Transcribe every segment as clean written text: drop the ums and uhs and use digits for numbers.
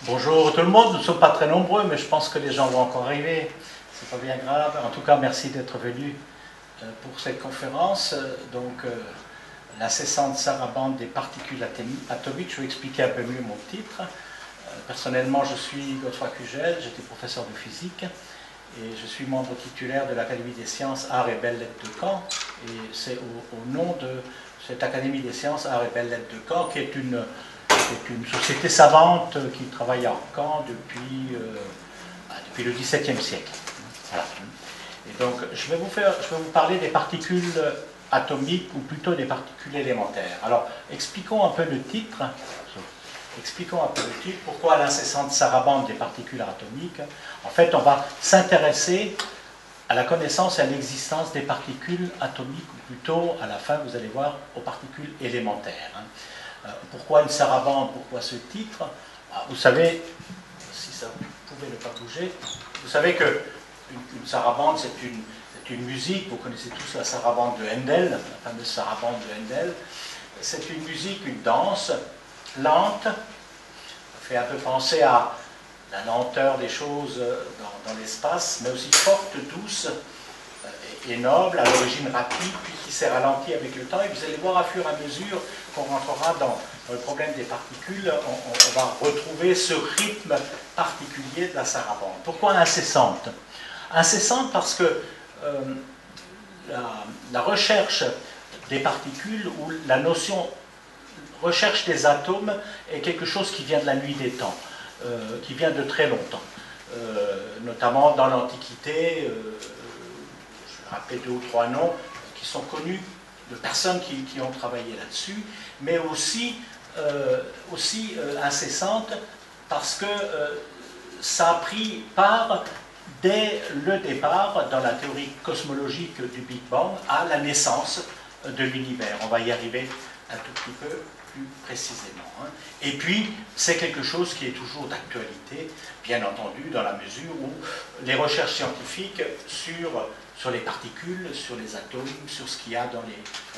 Bonjour tout le monde, nous ne sommes pas très nombreux, mais je pense que les gens vont encore arriver, c'est pas bien grave. En tout cas, merci d'être venus pour cette conférence. L'incessante sarabande des particules atomiques, je vais expliquer un peu mieux mon titre. Personnellement, je suis Godefroy Cugel, j'étais professeur de physique et je suis membre titulaire de l'Académie des sciences, arts et belles-lettres de Caen. Et c'est au nom de cette Académie des sciences, arts et belles-lettres de Caen, qui est une société savante qui travaille en Caen depuis le XVIIe siècle. Voilà. Et donc, je vais vous parler des particules atomiques, ou plutôt des particules élémentaires. Alors, expliquons un peu le titre. Pourquoi l'incessante sarabande des particules atomiques? En fait, on va s'intéresser à la connaissance et à l'existence des particules atomiques, ou plutôt, à la fin, vous allez voir, aux particules élémentaires. Pourquoi une sarabande? Pourquoi ce titre? Vous savez, si ça vous pouvez ne pas bouger, vous savez que une sarabande, c'est une musique. Vous connaissez tous la sarabande de Handel, la fameuse sarabande de Handel. C'est une musique, une danse lente. Ça fait un peu penser à la lenteur des choses dans l'espace, mais aussi forte, douce et noble, à l'origine rapide, puis qui s'est ralentie avec le temps. Et vous allez voir, à fur et à mesure qu'on rentrera dans le problème des particules, on va retrouver ce rythme particulier de la sarabande. Pourquoi incessante? Incessante parce que la recherche des particules, ou la notion recherche des atomes, est quelque chose qui vient de la nuit des temps, qui vient de très longtemps. Notamment dans l'Antiquité, je vais rappeler 2 ou 3 noms qui sont connus de personnes qui ont travaillé là-dessus, mais aussi incessante parce que ça a pris part dès le départ dans la théorie cosmologique du Big Bang à la naissance de l'univers. On va y arriver un tout petit peu plus précisément. Et puis, c'est quelque chose qui est toujours d'actualité, bien entendu, dans la mesure où les recherches scientifiques sur les particules, sur les atomes, sur ce qu'il y a dans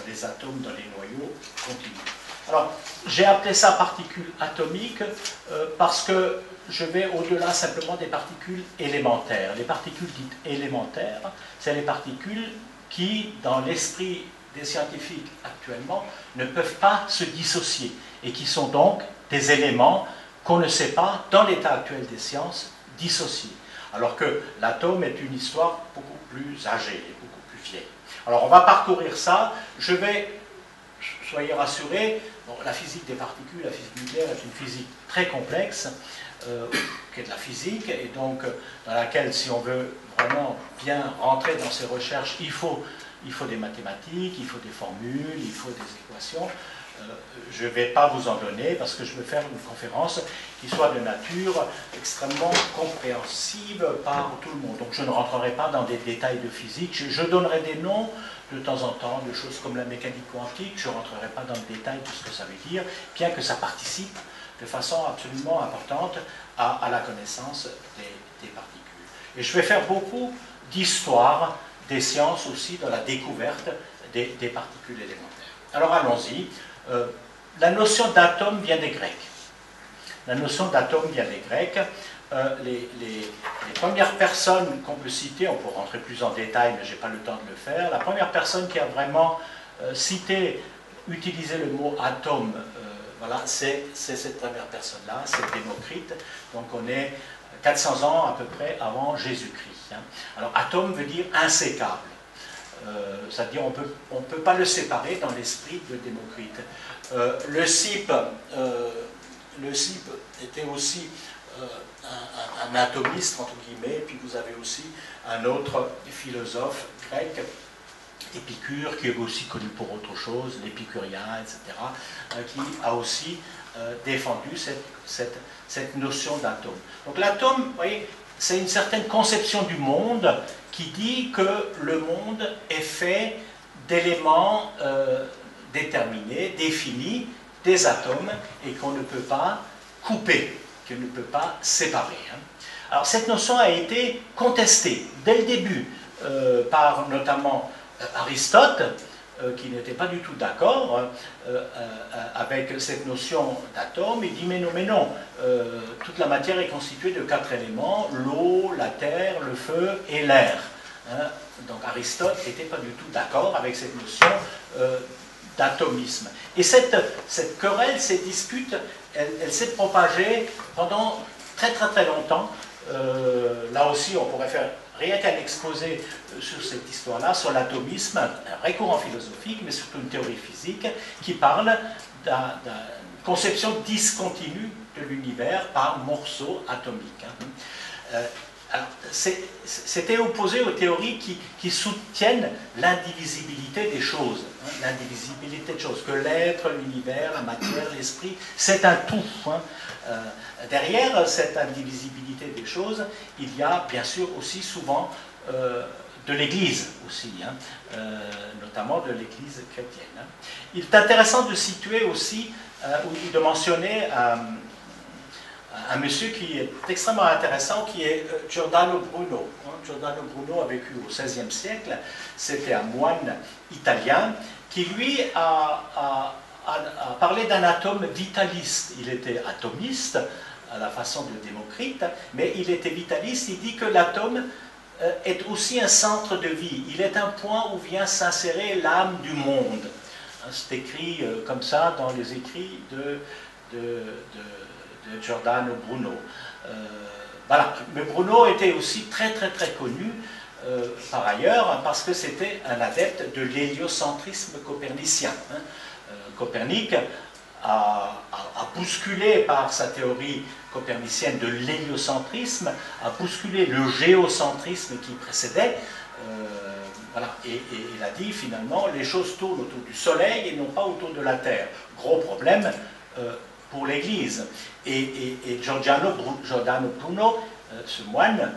les atomes, dans les noyaux, continuent. Alors, j'ai appelé ça particules atomiques parce que je vais au-delà simplement des particules élémentaires. Les particules dites élémentaires, c'est les particules qui, dans l'esprit des scientifiques actuellement, ne peuvent pas se dissocier et qui sont donc des éléments qu'on ne sait pas, dans l'état actuel des sciences, dissocier. Alors que l'atome est une histoire beaucoup plus âgée, beaucoup plus vieille. Alors on va parcourir ça. Je vais, soyez rassurés, la physique des particules, la physique nucléaire est une physique très complexe, qui est de la physique, et donc dans laquelle, si on veut vraiment bien rentrer dans ces recherches, il faut des mathématiques, il faut des formules, il faut des équations. Je ne vais pas vous en donner parce que je veux faire une conférence qui soit de nature extrêmement compréhensible par tout le monde. Donc je ne rentrerai pas dans des détails de physique. Je donnerai des noms de temps en temps de choses comme la mécanique quantique. Je ne rentrerai pas dans le détail de ce que ça veut dire, bien que ça participe de façon absolument importante à la connaissance des particules. Et je vais faire beaucoup d'histoire des sciences aussi dans la découverte des particules élémentaires. Alors allons-y. La notion d'atome vient des Grecs. La notion d'atome vient des Grecs. Les premières personnes qu'on peut citer, on peut rentrer plus en détail, mais je n'ai pas le temps de le faire, la première personne qui a vraiment utilisé le mot atome, voilà, c'est cette première personne-là, c'est Démocrite. Donc on est 400 ans à peu près avant Jésus-Christ. Alors atome veut dire insécable. C'est-à-dire on ne peut pas le séparer dans l'esprit de Démocrite. Le CIP était aussi un atomiste, entre guillemets, puis vous avez aussi un autre philosophe grec, Épicure, qui est aussi connu pour autre chose, l'épicurien, etc., qui a aussi défendu cette notion d'atome. Donc l'atome, vous voyez, c'est une certaine conception du monde qui dit que le monde est fait d'éléments déterminés, définis, des atomes, et qu'on ne peut pas couper, qu'on ne peut pas séparer. Alors cette notion a été contestée dès le début par notamment Aristote, qui n'était pas du tout d'accord avec cette notion d'atome. Il dit mais non, toute la matière est constituée de 4 éléments, l'eau, la terre, le feu et l'air. Hein. Donc Aristote n'était pas du tout d'accord avec cette notion d'atomisme. Et cette querelle, cette dispute, elle s'est propagée pendant très longtemps. Là aussi, on pourrait faire rien qu'un exposé sur cette histoire-là, sur l'atomisme, un vrai courant philosophique, mais surtout une théorie physique, qui parle d'une conception discontinue de l'univers par morceaux atomiques. Alors, c'était opposé aux théories qui soutiennent l'indivisibilité des choses. Hein, l'indivisibilité des choses, que l'être, l'univers, la matière, l'esprit, c'est un tout. Hein. Derrière cette indivisibilité des choses, il y a bien sûr aussi souvent de l'Église aussi, hein, notamment de l'Église chrétienne. Hein. Il est intéressant de situer aussi, ou de mentionner un monsieur qui est extrêmement intéressant, qui est Giordano Bruno. Giordano Bruno a vécu au XVIe siècle, c'était un moine italien qui lui a parlé d'un atome vitaliste. Il était atomiste à la façon de Démocrite, mais il était vitaliste. Il dit que l'atome est aussi un centre de vie. Il est un point où vient s'insérer l'âme du monde. C'est écrit comme ça dans les écrits de Giordano Bruno. Voilà. Mais Bruno était aussi très connu par ailleurs parce que c'était un adepte de l'héliocentrisme copernicien. Hein. Copernic a bousculé par sa théorie copernicienne de l'héliocentrisme, a bousculé le géocentrisme qui précédait. Voilà. Et il a dit finalement les choses tournent autour du Soleil et non pas autour de la Terre. Gros problème pour l'Église. Et Giordano Bruno, ce moine,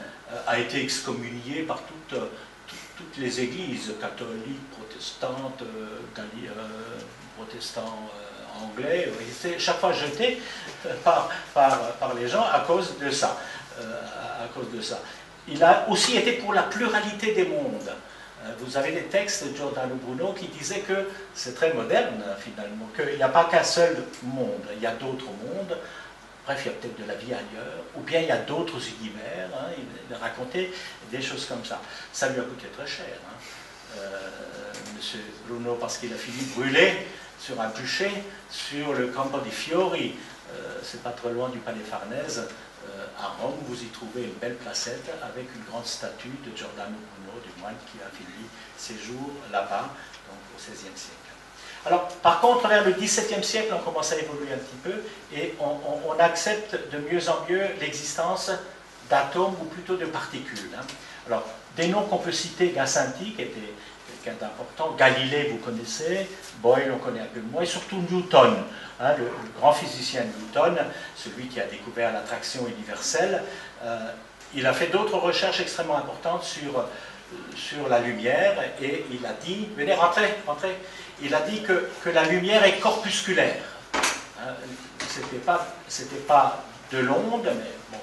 a été excommunié par toutes les églises catholiques, protestantes, protestants anglais. Il était chaque fois jeté par les gens à cause de ça. Il a aussi été pour la pluralité des mondes. Vous avez des textes de Giordano Bruno qui disaient que c'est très moderne finalement, qu'il n'y a pas qu'un seul monde, il y a d'autres mondes. Bref, il y a peut-être de la vie ailleurs, ou bien il y a d'autres univers. Hein, il a raconté des choses comme ça. Ça lui a coûté très cher, hein. Monsieur Bruno, parce qu'il a fini brûlé sur un bûcher sur le Campo di Fiori. C'est pas trop loin du Palais Farnèse. À Rome, vous y trouvez une belle placette avec une grande statue de Giordano Bruno, du moine qui a fini ses jours là-bas, donc au XVIe siècle. Alors, par contre, vers le XVIIe siècle, on commence à évoluer un petit peu et on accepte de mieux en mieux l'existence d'atomes ou plutôt de particules. Hein. Alors, des noms qu'on peut citer, Gassendi, qui était quelqu'un d'important, Galilée, vous connaissez, Boyle, on connaît un peu moins, et surtout Newton, hein, le grand physicien Newton, celui qui a découvert l'attraction universelle. Il a fait d'autres recherches extrêmement importantes sur la lumière et il a dit, venez, rentrez, il a dit que la lumière est corpusculaire. Hein, c'était pas de l'onde, mais bon,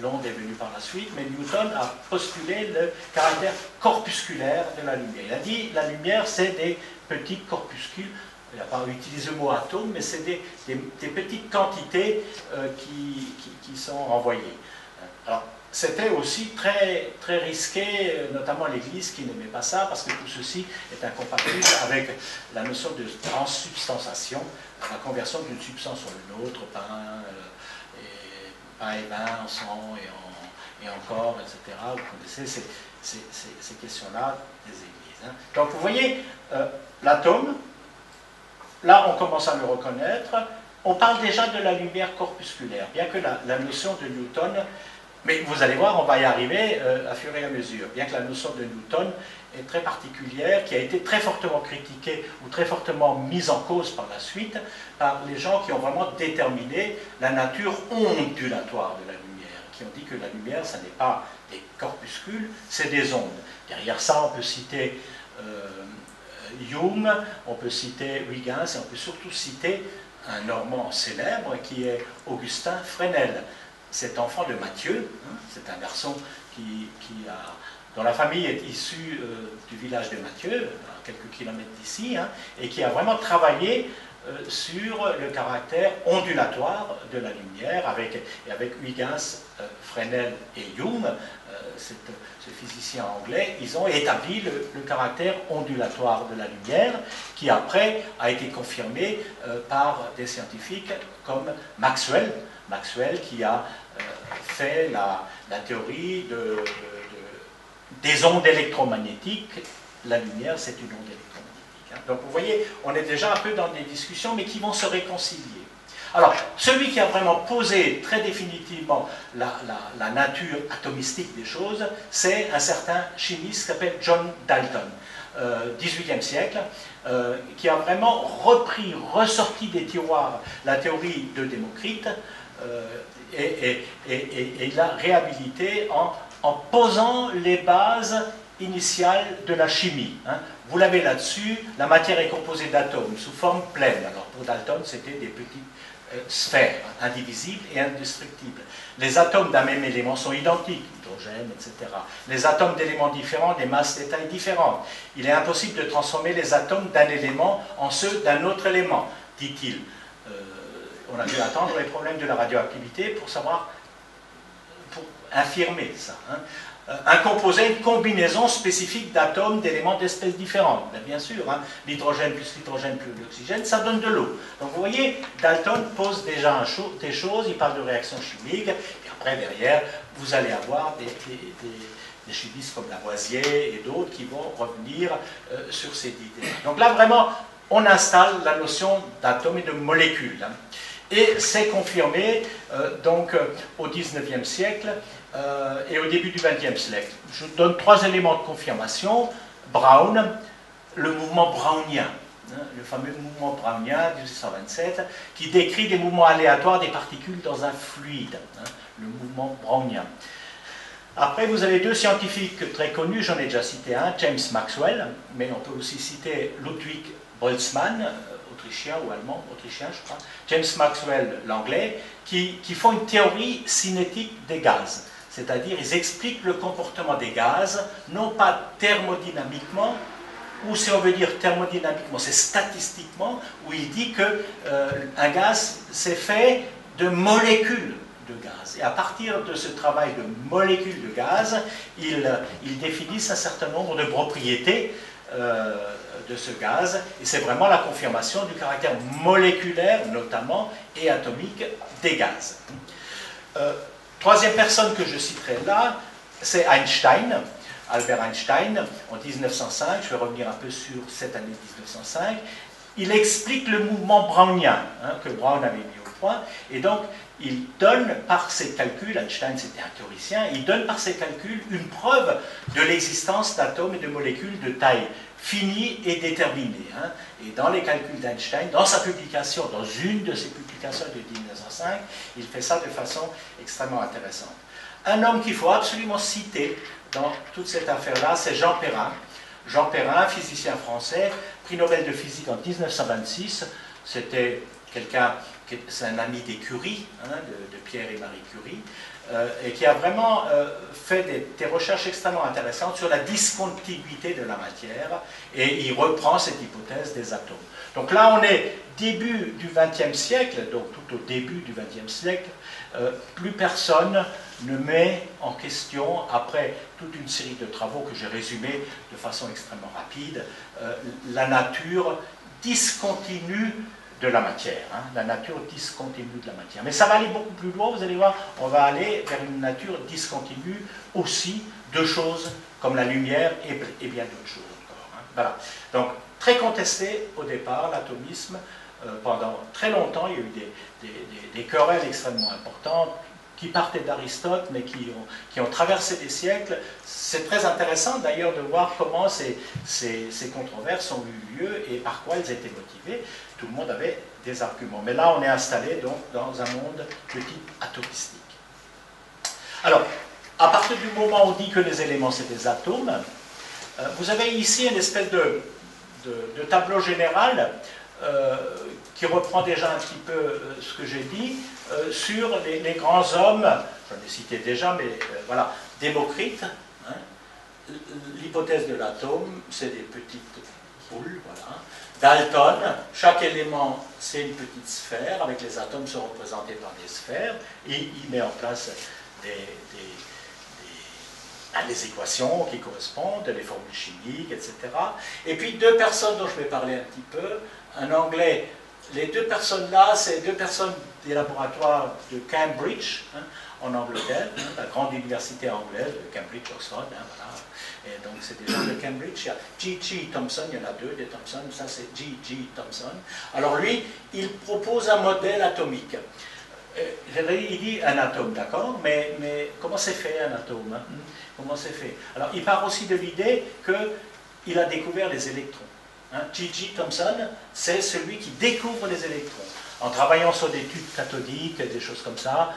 l'onde est venue par la suite, mais Newton a postulé le caractère corpusculaire de la lumière. Il a dit la lumière c'est des petits corpuscules, il n'a pas utilisé le mot atome, mais c'est des petites quantités qui sont envoyées. Alors, c'était aussi très risqué, notamment l'Église qui n'aimait pas ça, parce que tout ceci est incompatible avec la notion de transsubstantiation, la conversion d'une substance sur une autre, pain et vin en sang et encore, etc. Vous connaissez ces questions-là des Églises. Hein. Donc vous voyez, l'atome, là on commence à le reconnaître, on parle déjà de la lumière corpusculaire, bien que la notion de Newton... Mais vous allez voir, on va y arriver à fur et à mesure, bien que la notion de Newton est très particulière, qui a été très fortement critiquée ou très fortement mise en cause par la suite, par les gens qui ont vraiment déterminé la nature ondulatoire de la lumière, qui ont dit que la lumière, ce n'est pas des corpuscules, c'est des ondes. Derrière ça, on peut citer Hume, on peut citer Huygens, et on peut surtout citer un Normand célèbre qui est Augustin Fresnel. Cet enfant de Matthieu, hein, c'est un garçon qui a dont la famille est issue du village de Mathieu, à quelques kilomètres d'ici, hein, et qui a vraiment travaillé sur le caractère ondulatoire de la lumière, avec Huygens, Fresnel et Hume, ce physicien anglais, ils ont établi le caractère ondulatoire de la lumière, qui après a été confirmé par des scientifiques comme Maxwell, qui a fait la théorie des ondes électromagnétiques. La lumière, c'est une onde électromagnétique. Hein. Donc vous voyez, on est déjà un peu dans des discussions, mais qui vont se réconcilier. Alors, celui qui a vraiment posé très définitivement la nature atomistique des choses, c'est un certain chimiste qui s'appelle John Dalton, 18e siècle, qui a vraiment ressorti des tiroirs la théorie de Démocrite et l'a réhabilité en posant les bases initiales de la chimie. Hein. Vous l'avez là-dessus, la matière est composée d'atomes sous forme pleine. Alors pour Dalton, c'était des petites sphères, indivisibles et indestructibles. Les atomes d'un même élément sont identiques, hydrogène, etc. Les atomes d'éléments différents, des masses, des tailles différentes. Il est impossible de transformer les atomes d'un élément en ceux d'un autre élément, dit-il. On a dû attendre les problèmes de la radioactivité pour infirmer ça. Hein. Un composé, une combinaison spécifique d'atomes, d'éléments d'espèces différentes. Bien sûr, hein, l'hydrogène plus l'oxygène, ça donne de l'eau. Donc vous voyez, Dalton pose déjà des choses, il parle de réactions chimiques, et après derrière, vous allez avoir des chimistes comme Lavoisier et d'autres qui vont revenir sur ces idées. Donc là vraiment, on installe la notion d'atome et de molécule. Hein. Et c'est confirmé donc au XIXe siècle et au début du XXe siècle. Je donne 3 éléments de confirmation. Brown, le mouvement brownien, hein, le fameux mouvement brownien de 1827, qui décrit des mouvements aléatoires des particules dans un fluide, hein, le mouvement brownien. Après, vous avez 2 scientifiques très connus, j'en ai déjà cité un, James Maxwell, mais on peut aussi citer Ludwig Boltzmann, autrichien ou allemand, autrichien je crois, James Maxwell, l'anglais, qui font une théorie cinétique des gaz. C'est-à-dire, ils expliquent le comportement des gaz, non pas thermodynamiquement, ou si on veut dire thermodynamiquement, c'est statistiquement, où il dit qu'un gaz, c'est fait de molécules de gaz. Et à partir de ce travail de molécules de gaz, ils définissent un certain nombre de propriétés de ce gaz, et c'est vraiment la confirmation du caractère moléculaire, notamment, et atomique des gaz. Troisième personne que je citerai là, c'est Einstein, Albert Einstein, en 1905, je vais revenir un peu sur cette année 1905, il explique le mouvement brownien, hein, que Brown avait mis au point, et donc il donne par ses calculs, Einstein c'était un théoricien, il donne par ses calculs une preuve de l'existence d'atomes et de molécules de taille finie et déterminée. Hein. Et dans les calculs d'Einstein, dans sa publication, dans une de ses publications de 1905, il fait ça de façon extrêmement intéressante. Un homme qu'il faut absolument citer dans toute cette affaire-là, c'est Jean Perrin. Jean Perrin, physicien français, prix Nobel de physique en 1926, c'était quelqu'un, c'est un ami des Curie, hein, de Pierre et Marie Curie, et qui a vraiment fait des recherches extrêmement intéressantes sur la discontinuité de la matière, et il reprend cette hypothèse des atomes. Donc là, on est début du XXe siècle, donc tout au début du XXe siècle, plus personne ne met en question, après toute une série de travaux que j'ai résumés de façon extrêmement rapide, la nature discontinue de la matière, hein, la nature discontinue de la matière. Mais ça va aller beaucoup plus loin, vous allez voir, on va aller vers une nature discontinue aussi de choses comme la lumière et bien d'autres choses encore. Hein. Voilà. Donc, très contesté au départ, l'atomisme, pendant très longtemps, il y a eu des querelles extrêmement importantes, qui partaient d'Aristote, mais qui ont traversé des siècles. C'est très intéressant d'ailleurs de voir comment ces controverses ont eu lieu et par quoi elles étaient motivées. Tout le monde avait des arguments. Mais là, on est installé donc dans un monde de type atomistique. Alors, à partir du moment où on dit que les éléments, c'est des atomes, vous avez ici une espèce de tableau général qui reprend déjà un petit peu ce que j'ai dit, sur les grands hommes, j'en ai cité déjà, mais voilà, Démocrite, hein, l'hypothèse de l'atome, c'est des petites boules, voilà. Dalton, chaque élément, c'est une petite sphère, avec les atomes sont représentés par des sphères, et il met en place les équations qui correspondent, les formules chimiques, etc. Et puis deux personnes dont je vais parler un petit peu, un Anglais, les deux personnes-là, c'est deux personnes des laboratoires de Cambridge, hein, en Angleterre, hein, la grande université anglaise, Cambridge, Oxford, hein, voilà. Et donc c'est des gens de Cambridge, il y a G.G. Thomson, il y en a deux des Thomson, ça c'est G.G. Thomson. Alors lui, il propose un modèle atomique. Il dit un atome, d'accord, mais comment c'est fait un atome, hein? Comment c'est fait? Alors il part aussi de l'idée qu'il a découvert les électrons. Hein? G.G. Thomson, c'est celui qui découvre les électrons. En travaillant sur des tubes cathodiques, des choses comme ça,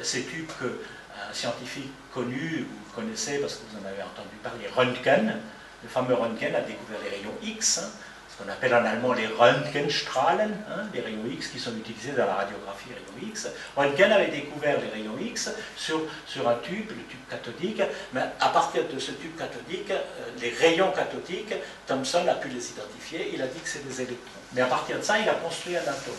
ces tubes qu'un scientifique connu, vous connaissez parce que vous en avez entendu parler, Röntgen, le fameux Röntgen a découvert les rayons X, hein, ce qu'on appelle en allemand les Röntgenstrahlen, hein, les rayons X qui sont utilisés dans la radiographie rayons X. Röntgen avait découvert les rayons X sur un tube, le tube cathodique, mais à partir de ce tube cathodique, les rayons cathodiques, Thomson a pu les identifier, il a dit que c'est des électrons. Mais à partir de ça, il a construit un atome.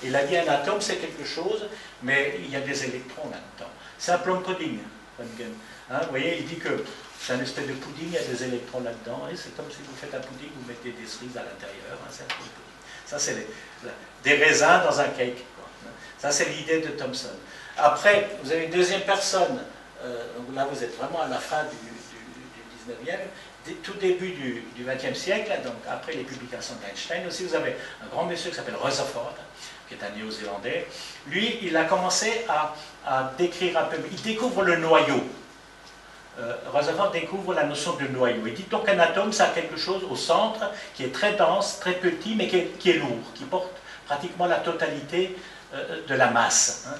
Il a dit un atome c'est quelque chose, mais il y a des électrons là-dedans. C'est un plum pudding, Röntgen. Hein, vous voyez, il dit que c'est un espèce de pudding, il y a des électrons là-dedans, et c'est comme si vous faites un pudding, vous mettez des cerises à l'intérieur, hein, c'est un plum pudding. Ça, c'est des raisins dans un cake, quoi. Ça, c'est l'idée de Thomson. Après, vous avez une deuxième personne, là vous êtes vraiment à la fin du 19e, tout début du 20e siècle, donc après les publications d'Einstein, aussi vous avez un grand monsieur qui s'appelle Rutherford, qui est un néo-zélandais. Lui, il a commencé à décrire un peu, il découvre le noyau. Rutherford découvre la notion de noyau. Il dit donc qu'un atome, ça a quelque chose au centre qui est très dense, très petit, mais qui est lourd, qui porte pratiquement la totalité de la masse. Hein.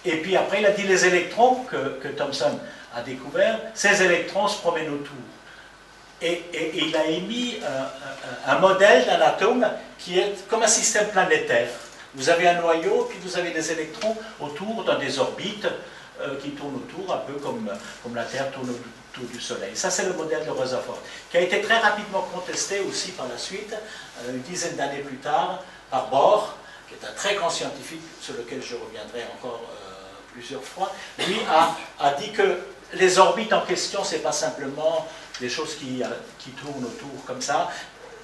Et puis après, il a dit les électrons que Thomson a découvert, ces électrons se promènent autour. Et il a émis un modèle d'un atome qui est comme un système planétaire. Vous avez un noyau, puis vous avez des électrons autour dans des orbites qui tournent autour, un peu comme la Terre tourne autour du Soleil. Ça, c'est le modèle de Rutherford, qui a été très rapidement contesté aussi par la suite, une dizaine d'années plus tard, par Bohr, qui est un très grand scientifique, sur lequel je reviendrai encore plusieurs fois. Lui a dit que les orbites en question, ce n'est pas simplement des choses qui tournent autour comme ça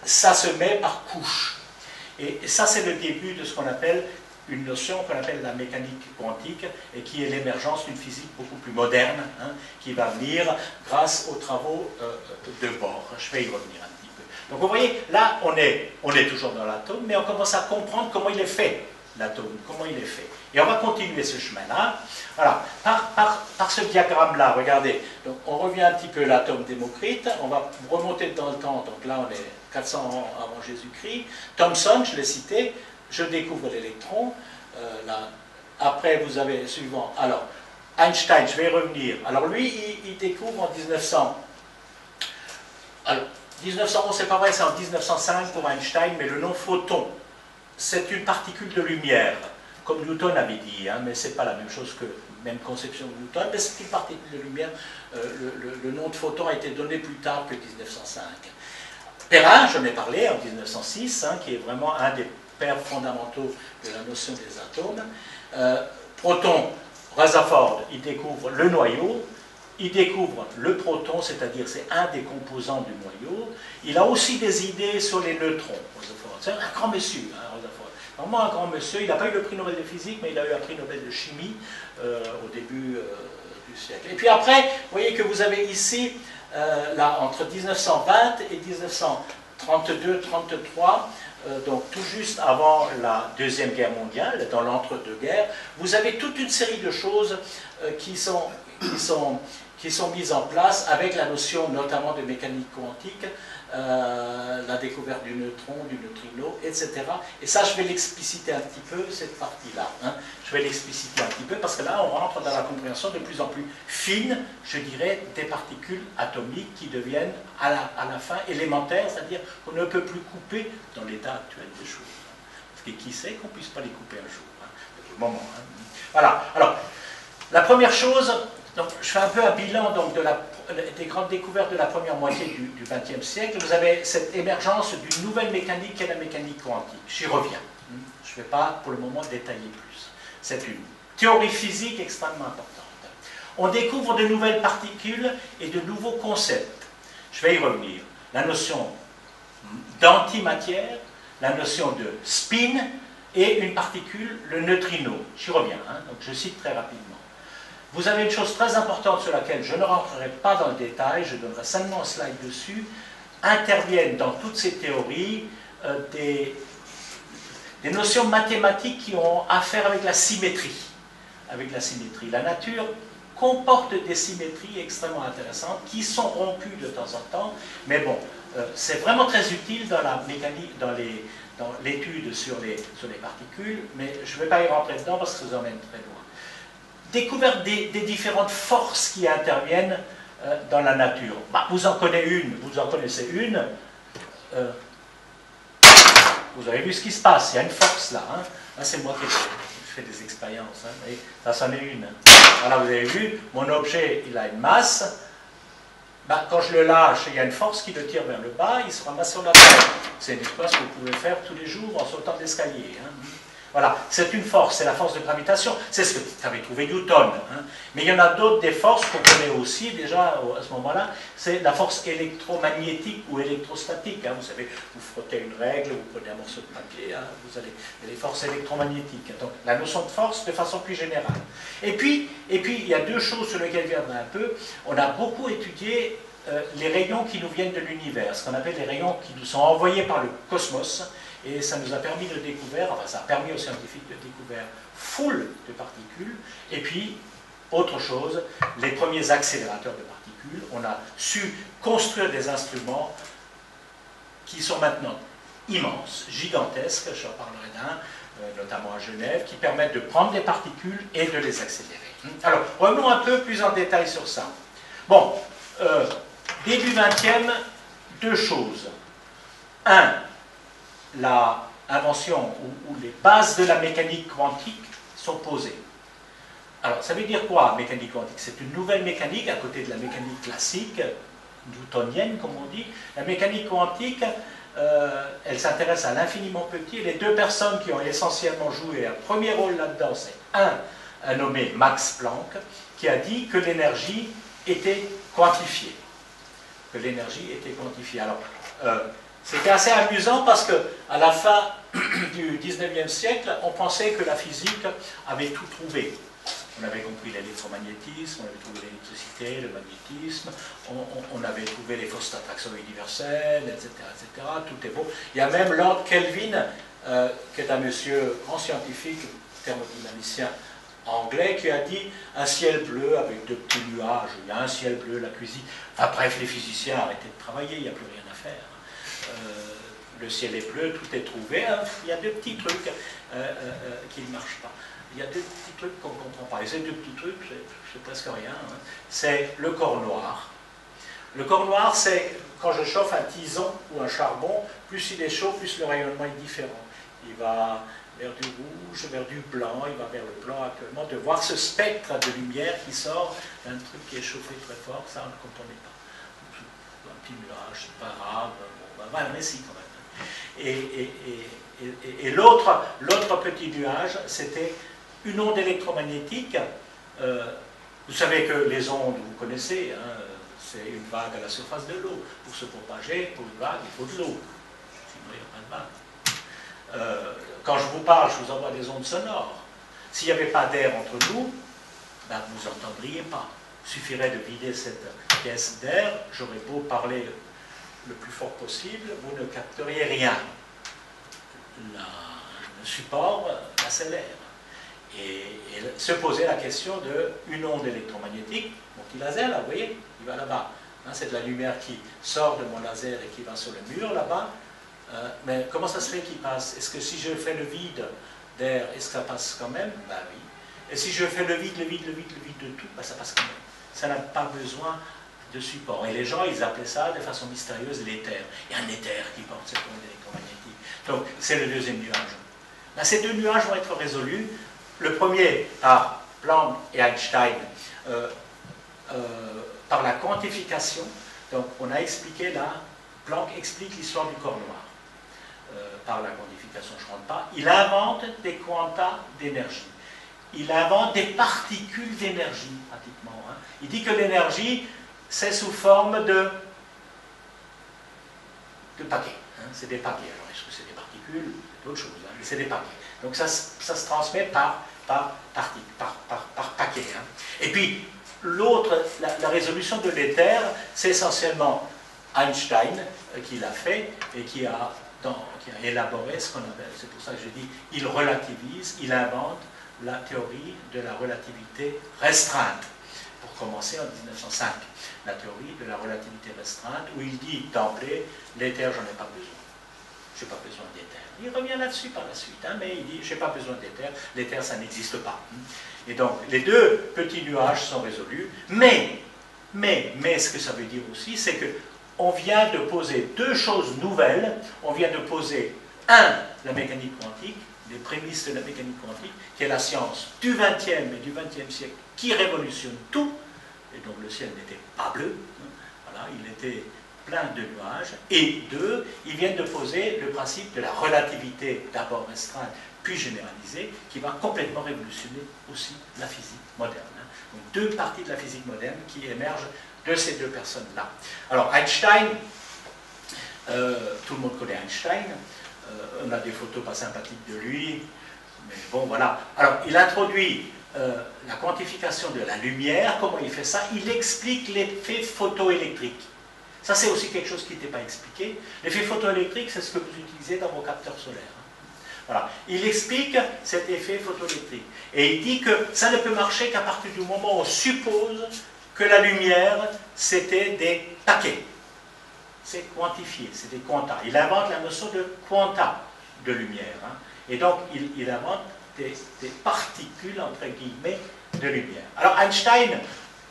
se met par couches. Et ça, c'est le début de ce qu'on appelle une notion qu'on appelle la mécanique quantique et qui est l'émergence d'une physique beaucoup plus moderne, hein, qui va venir grâce aux travaux de Bohr. Je vais y revenir un petit peu. Donc vous voyez, là, on est toujours dans l'atome, mais on commence à comprendre comment il est fait, l'atome, comment il est fait. Et on va continuer ce chemin-là. Voilà, par ce diagramme-là, regardez, donc on revient un petit peu à l'atome Démocrite, on va remonter dans le temps, donc là on est 400 ans avant Jésus-Christ. Thomson, je l'ai cité, je découvre l'électron. Après, vous avez suivant. Alors, Einstein, je vais y revenir. Alors, lui, il découvre en 1900. Alors, 1911, c'est pas vrai, c'est en 1905 pour Einstein, mais le nom photon, c'est une particule de lumière, comme Newton avait dit, hein, mais c'est pas la même chose que même conception de Newton, mais c'est une particule de lumière. Le nom de photon a été donné plus tard que 1905. Perrin, j'en ai parlé en 1906, hein, qui est vraiment un des pères fondamentaux de la notion des atomes. Proton, Rutherford, il découvre le noyau, il découvre le proton, c'est-à-dire c'est un des composants du noyau. Il a aussi des idées sur les neutrons, Rutherford. C'est un grand monsieur, hein, Rutherford. Vraiment un grand monsieur. Il n'a pas eu le prix Nobel de physique, mais il a eu un prix Nobel de chimie au début du siècle. Et puis après, vous voyez que vous avez ici, là, entre 1920 et 1932-33, donc tout juste avant la Deuxième Guerre mondiale, dans l'entre-deux-guerres, vous avez toute une série de choses qui sont mises en place avec la notion notamment de mécanique quantique, la découverte du neutron, du neutrino, etc. Et ça, je vais l'expliciter un petit peu, cette partie-là. Hein. Je vais l'expliciter un petit peu parce que là, on rentre dans la compréhension de plus en plus fine, je dirais, des particules atomiques qui deviennent à la fin élémentaires, c'est-à-dire qu'on ne peut plus couper dans l'état actuel des choses. Parce que qui sait qu'on ne puisse pas les couper un jour, hein, depuis le moment. Hein. Voilà. Alors, la première chose, Donc, je fais un peu un bilan donc, des grandes découvertes de la première moitié du XXe siècle. Vous avez cette émergence d'une nouvelle mécanique qui est la mécanique quantique. J'y reviens. Je ne vais pas pour le moment détailler plus. C'est une théorie physique extrêmement importante. On découvre de nouvelles particules et de nouveaux concepts. Je vais y revenir. La notion d'antimatière, la notion de spin et une particule, le neutrino. J'y reviens, donc je cite très rapidement. Vous avez une chose très importante sur laquelle je ne rentrerai pas dans le détail, je donnerai seulement un slide dessus, interviennent dans toutes ces théories des notions mathématiques qui ont affaire avec la symétrie. La nature comporte des symétries extrêmement intéressantes qui sont rompues de temps en temps, mais bon, c'est vraiment très utile dans la mécanique, dans l'étude sur les particules, mais je ne vais pas y rentrer dedans parce que ça vous emmène très loin. Découverte des différentes forces qui interviennent dans la nature. Bah, vous en connaissez une. Vous avez vu ce qui se passe, il y a une force là. Là c'est moi qui fais des expériences. Et ça, c'en est une. Voilà, vous avez vu, mon objet, il a une masse. Bah, quand je le lâche, il y a une force qui le tire vers le bas, il se ramasse sur la terre. C'est une expérience que vous pouvez faire tous les jours en sautant d'escalier. Voilà, c'est une force, c'est la force de gravitation. C'est ce que qu'avait trouvé Newton. Mais il y en a d'autres, des forces qu'on connaît aussi déjà à ce moment-là. C'est la force électromagnétique ou électrostatique. Vous savez, vous frottez une règle, vous prenez un morceau de papier, vous allez, il y a les forces électromagnétiques. Donc la notion de force de façon plus générale. Et puis il y a deux choses sur lesquelles je viendrai un peu. On a beaucoup étudié les rayons qui nous viennent de l'univers, ce qu'on appelle les rayons qui nous sont envoyés par le cosmos. Et ça nous a permis de découvrir, enfin ça a permis aux scientifiques de découvrir foule de particules, et puis, autre chose, les premiers accélérateurs de particules. On a su construire des instruments qui sont maintenant immenses, gigantesques, j'en parlerai d'un, notamment à Genève, qui permettent de prendre des particules et de les accélérer. Alors, revenons un peu plus en détail sur ça. Bon, début 20e, deux choses. Un, l'invention où les bases de la mécanique quantique sont posées. Alors, ça veut dire quoi, mécanique quantique? C'est une nouvelle mécanique à côté de la mécanique classique, newtonienne, comme on dit. La mécanique quantique, elle s'intéresse à l'infiniment petit. Les deux personnes qui ont essentiellement joué un premier rôle là-dedans, c'est un nommé Max Planck, qui a dit que l'énergie était quantifiée. Alors, c'était assez amusant parce qu'à la fin du 19e siècle, on pensait que la physique avait tout trouvé. On avait compris l'électromagnétisme, on avait trouvé l'électricité, le magnétisme, on avait trouvé les forces d'attraction universelles, etc., etc. Tout est beau. Il y a même Lord Kelvin, qui est un monsieur grand scientifique, thermodynamicien anglais, qui a dit un ciel bleu avec de petits nuages, il y a un ciel bleu, la cuisine. Enfin bref, les physiciens arrêtaient de travailler, il n'y a plus rien à faire. Le ciel est bleu, tout est trouvé, il y a deux petits trucs qui ne marchent pas. Il y a deux petits trucs qu'on ne comprend pas. Et ces deux petits trucs, c'est presque rien. C'est le corps noir. Le corps noir, c'est quand je chauffe un tison ou un charbon, plus il est chaud, plus le rayonnement est différent. Il va vers du rouge, vers du blanc, il va vers le blanc actuellement. De voir ce spectre de lumière qui sort d'un truc qui est chauffé très fort, ça on ne comprenait pas. Un petit nuage, c'est pas grave, bon, ben voilà, mais si quand même. Et l'autre petit nuage, c'était une onde électromagnétique. Vous savez que les ondes, vous connaissez, c'est une vague à la surface de l'eau. Pour se propager, pour une vague, il faut de l'eau. Sinon, il n'y a pas de vague. Quand je vous parle, je vous envoie des ondes sonores. S'il n'y avait pas d'air entre nous, ben, vous n'entendriez pas. Il suffirait de vider cette pièce d'air, j'aurais beau parler le plus fort possible, vous ne capteriez rien. Le support, c'est l'air. Et se poser la question d'une onde électromagnétique, mon petit laser là, vous voyez, il va là-bas. C'est de la lumière qui sort de mon laser et qui va sur le mur là-bas. Mais comment ça se fait qu'il passe? Est-ce que si je fais le vide d'air, est-ce que ça passe quand même? Ben oui. Et si je fais le vide de tout, ben ça passe quand même. Ça n'a pas besoin de support. Et les gens, ils appelaient ça de façon mystérieuse l'éther. Il y a un éther qui porte cette onde électromagnétique. Donc, c'est le deuxième nuage. Ben, ces deux nuages vont être résolus. Le premier, par Planck et Einstein, par la quantification. Donc on a expliqué là, Planck explique l'histoire du corps noir par la quantification, je ne rentre pas. Il invente des quanta d'énergie. Il invente des particules d'énergie, pratiquement. Hein. Il dit que l'énergie, c'est sous forme de paquets. Hein. C'est des paquets. Alors, est-ce que c'est des particules? C'est autre chose, hein, mais c'est des paquets. Donc ça se transmet par paquet. Hein. Et puis, l'autre, la résolution de l'éther, c'est essentiellement Einstein qui l'a fait et qui a élaboré ce qu'on appelle, c'est pour ça que je dis, il relativise, il invente la théorie de la relativité restreinte. Pour commencer en 1905, la théorie de la relativité restreinte, où il dit d'emblée, l'éther, j'en ai pas besoin. Je n'ai pas besoin d'éther. Il revient là-dessus par la suite, hein, mais il dit, je n'ai pas besoin d'éther, l'éther, ça n'existe pas. Et donc, les deux petits nuages sont résolus, mais ce que ça veut dire aussi, c'est que on vient de poser deux choses nouvelles. On vient de poser, la mécanique quantique, les prémices de la mécanique quantique, qui est la science du XXe et du XXe siècle, qui révolutionne tout, et donc le ciel n'était pas bleu, hein, voilà, il était plein de nuages, et deux, ils viennent de poser le principe de la relativité, d'abord restreinte, puis généralisée, qui va complètement révolutionner aussi la physique moderne. Hein. Donc deux parties de la physique moderne qui émergent de ces deux personnes-là. Alors Einstein, tout le monde connaît Einstein, on a des photos pas sympathiques de lui, mais bon voilà. Alors il introduit la quantification de la lumière. Comment il fait ça? Il explique l'effet photoélectrique. Ça c'est aussi quelque chose qui n'était pas expliqué. L'effet photoélectrique, c'est ce que vous utilisez dans vos capteurs solaires. Voilà. Il explique cet effet photoélectrique. Et il dit que ça ne peut marcher qu'à partir du moment où on suppose que la lumière, c'était des paquets. C'est quantifié, c'est des quanta. Il invente la notion de quanta de lumière. Hein. Et donc, il invente des particules, entre guillemets, de lumière. Alors, Einstein,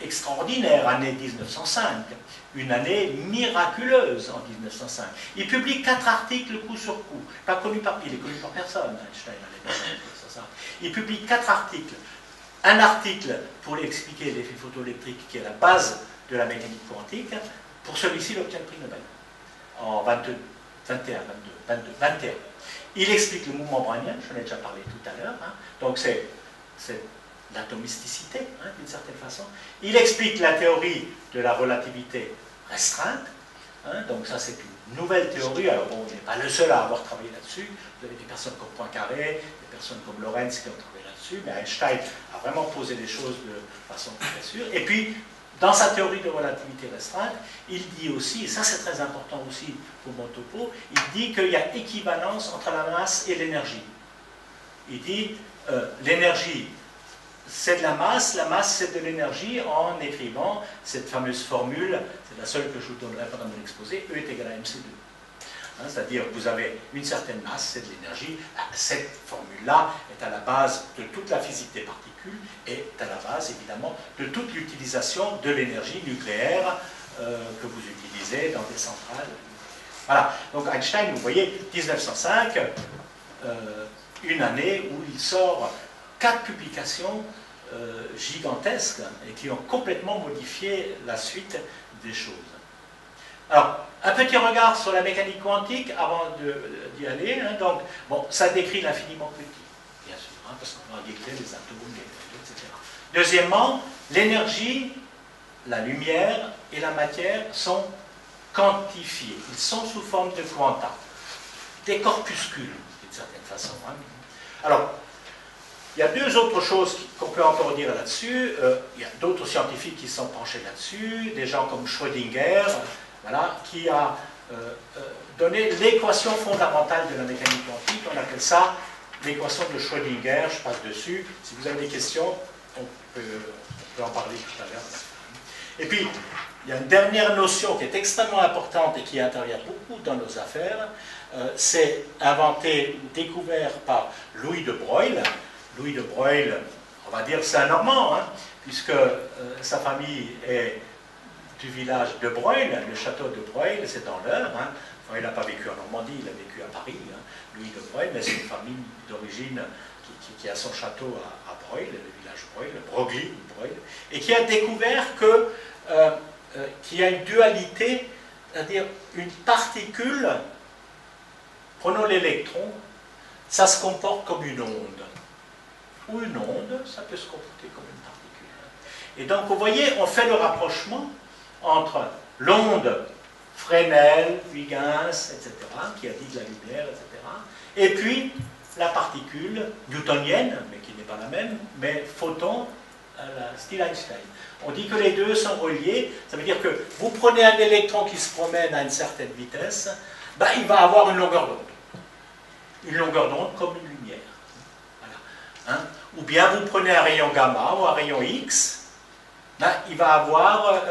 extraordinaire, année 1905, une année miraculeuse en 1905. Il publie 4 articles coup sur coup. Pas connu par, il est connu par personne, Einstein, à l'époque. Il publie 4 articles. Un article pour expliquer l'effet photoélectrique qui est la base de la mécanique quantique. Pour celui-ci, il obtient le prix Nobel en 21. Il explique le mouvement brownien, j'en ai déjà parlé tout à l'heure. Hein. Donc c'est l'atomicité, hein, d'une certaine façon. Il explique la théorie de la relativité restreinte. Hein. Donc ça, c'est une nouvelle théorie. Alors bon, on n'est pas le seul à avoir travaillé là-dessus. Vous avez des personnes comme Poincaré, des personnes comme Lorentz qui ont travaillé là-dessus, mais Einstein a vraiment posé les choses de façon très sûre. Et puis, dans sa théorie de relativité restreinte, il dit aussi, et ça c'est très important aussi pour mon topo, il dit qu'il y a équivalence entre la masse et l'énergie. Il dit, l'énergie c'est de la masse c'est de l'énergie, en écrivant cette fameuse formule, c'est la seule que je vous donnerai pendant mon exposé, E est égal à mc2. Hein, c'est-à-dire vous avez une certaine masse, c'est de l'énergie. Cette formule-là est à la base de toute la physique des particules et est à la base, évidemment, de toute l'utilisation de l'énergie nucléaire que vous utilisez dans des centrales. Voilà. Donc Einstein, vous voyez, 1905, une année où il sort 4 publications gigantesques et qui ont complètement modifié la suite des choses. Alors, un petit regard sur la mécanique quantique avant d'y aller. Hein, donc, bon, ça décrit l'infiniment petit, bien sûr, hein, parce qu'on va décrire les atomes, etc. Deuxièmement, l'énergie, la lumière et la matière sont quantifiés. Ils sont sous forme de quanta, des corpuscules, d'une certaine façon. Hein. Alors, il y a 2 autres choses qu'on peut encore dire là-dessus. Il y a d'autres scientifiques qui se sont penchés là-dessus, des gens comme Schrödinger, voilà, qui a donné l'équation fondamentale de la mécanique quantique. On appelle ça l'équation de Schrödinger. Je passe dessus. Si vous avez des questions, on peut en parler tout à l'heure. Et puis, il y a une dernière notion qui est extrêmement importante et qui intervient beaucoup dans nos affaires. C'est inventé, découvert par Louis de Broglie. Louis de Broglie, on va dire c'est un Normand, hein, puisque sa famille est du village de Broglie, le château de Broglie, c'est dans l'Eure. Hein. Enfin, il n'a pas vécu en Normandie, il a vécu à Paris, hein, Louis de Broglie, mais c'est une famille d'origine qui a son château à Broglie, le village Broglie, et qui a découvert que qu'il y a une dualité, c'est-à-dire une particule, prenons l'électron, ça se comporte comme une onde. Ou une onde, ça peut se comporter comme une particule. Et donc, vous voyez, on fait le rapprochement entre l'onde Fresnel, Huygens, etc., qui a dit de la lumière, etc., et puis la particule newtonienne, mais qui n'est pas la même, mais photon, style Einstein. On dit que les deux sont reliés, ça veut dire que vous prenez un électron qui se promène à une certaine vitesse, ben, il va avoir une longueur d'onde. Une longueur d'onde comme une lumière. Voilà. Hein? Ou bien vous prenez un rayon gamma ou un rayon X, ben, il va avoir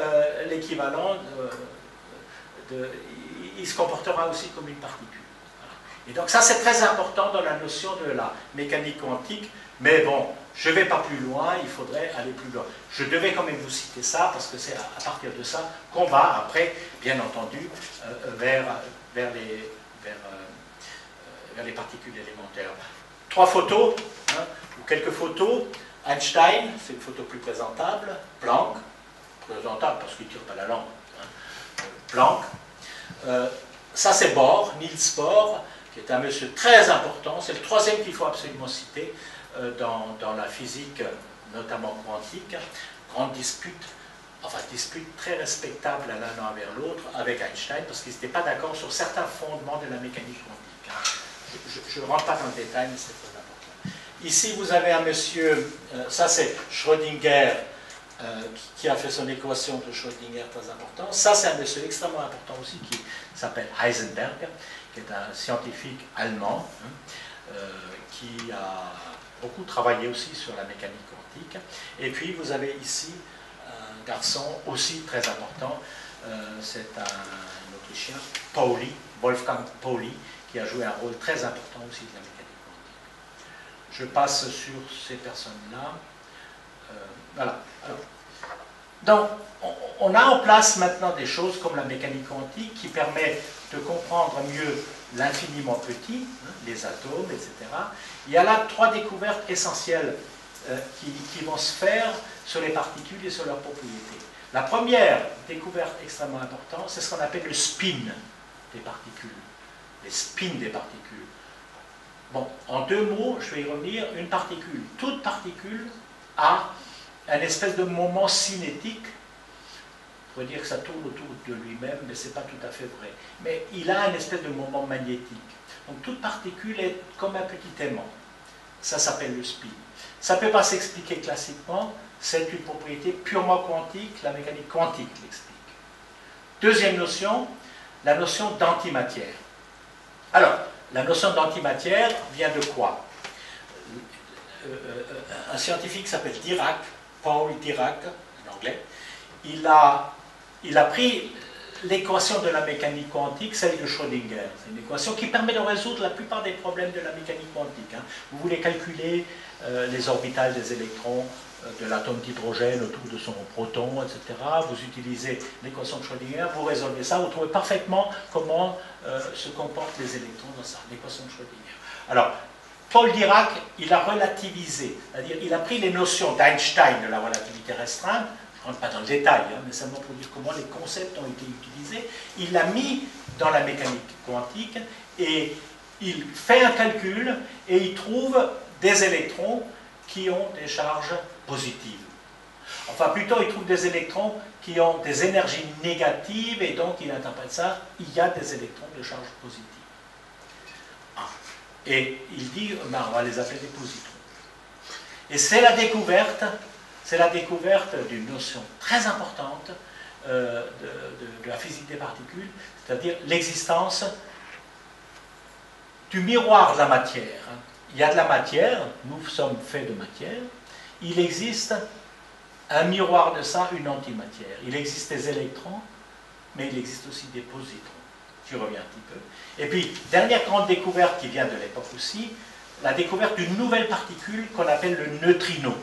l'équivalent il se comportera aussi comme une particule. Voilà. Et donc ça c'est très important dans la notion de la mécanique quantique, mais bon, je ne vais pas plus loin, il faudrait aller plus loin. Je devais quand même vous citer ça, parce que c'est à partir de ça qu'on va après, bien entendu, vers les particules élémentaires. 3 photos, hein, ou quelques photos. Einstein, c'est une photo plus présentable. Planck, présentable parce qu'il ne tire pas la langue. Hein. Planck. Ça c'est Bohr, Niels Bohr, qui est un monsieur très important. C'est le 3e qu'il faut absolument citer dans la physique, notamment quantique. Grande dispute, enfin dispute très respectable l'un envers l'autre avec Einstein, parce qu'ils n'étaient pas d'accord sur certains fondements de la mécanique quantique. Hein. Je ne rentre pas dans le détail, mais c'est très important. Ici, vous avez un monsieur, ça c'est Schrödinger, qui a fait son équation de Schrödinger très important. Ça, c'est un monsieur extrêmement important aussi, qui s'appelle Heisenberg, qui est un scientifique allemand, hein, qui a beaucoup travaillé aussi sur la mécanique quantique. Et puis, vous avez ici un garçon aussi très important, c'est un Autrichien, Pauli, Wolfgang Pauli, qui a joué un rôle très important aussi de la mécanique quantique. Je passe sur ces personnes-là. Voilà. Alors, donc, on a en place maintenant des choses comme la mécanique quantique qui permet de comprendre mieux l'infiniment petit, hein, les atomes, etc. Il y a là 3 découvertes essentielles qui vont se faire sur les particules et sur leurs propriétés. La première découverte extrêmement importante, c'est ce qu'on appelle le spin des particules. Les spins des particules. Bon, en 2 mots, je vais y revenir. Une particule, toute particule a un espèce de moment cinétique. On pourrait dire que ça tourne autour de lui-même, mais ce n'est pas tout à fait vrai. Mais il a un espèce de moment magnétique. Donc toute particule est comme un petit aimant. Ça s'appelle le spin. Ça ne peut pas s'expliquer classiquement, c'est une propriété purement quantique, la mécanique quantique l'explique. Deuxième notion, la notion d'antimatière. Alors, la notion d'antimatière vient de quoi? Un scientifique qui s'appelle Dirac, Paul Dirac, en anglais, il a pris l'équation de la mécanique quantique, celle de Schrödinger. C'est une équation qui permet de résoudre la plupart des problèmes de la mécanique quantique. Hein. Vous voulez calculer les orbitales des électrons de l'atome d'hydrogène autour de son proton, etc. Vous utilisez l'équation de Schrödinger, vous résolvez ça, vous trouvez parfaitement comment se comportent les électrons dans ça, l'équation de Schrödinger. Alors, Paul Dirac, il a relativisé, c'est-à-dire il a pris les notions d'Einstein de la relativité restreinte, je ne rentre pas dans le détail, hein, mais seulement pour dire comment les concepts ont été utilisés, il l'a mis dans la mécanique quantique et il fait un calcul et il trouve des électrons qui ont des charges positives. Enfin, plutôt, il trouve des électrons qui ont des énergies négatives et donc il interprète ça, il y a des électrons de charge positive. Et il dit, ben, on va les appeler des positrons. Et c'est la découverte d'une notion très importante de la physique des particules, c'est-à-dire l'existence du miroir de la matière. Il y a de la matière, nous sommes faits de matière, il existe un miroir de ça, une antimatière. Il existe des électrons, mais il existe aussi des positrons. J'y reviens un petit peu. Et puis, dernière grande découverte qui vient de l'époque aussi, la découverte d'une nouvelle particule qu'on appelle le neutrino.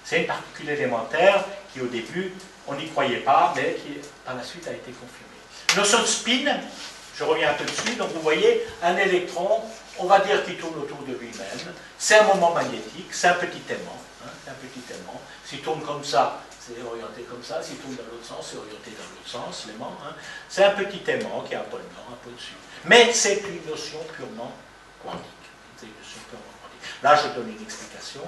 C'est une particule élémentaire qui, au début, on n'y croyait pas, mais qui, par la suite, a été confirmée. Notion de spin, je reviens un peu dessus. Donc, vous voyez un électron on va dire qu'il tourne autour de lui-même. C'est un moment magnétique, c'est un petit aimant. Hein, c'est un petit aimant. S'il tourne comme ça, c'est orienté comme ça. S'il tourne dans l'autre sens, c'est orienté dans l'autre sens, l'aimant. Hein. C'est un petit aimant qui a un pôle nord, un pôle sud. Mais c'est une notion purement quantique. C'est une notion purement quantique. Là, je donne une explication.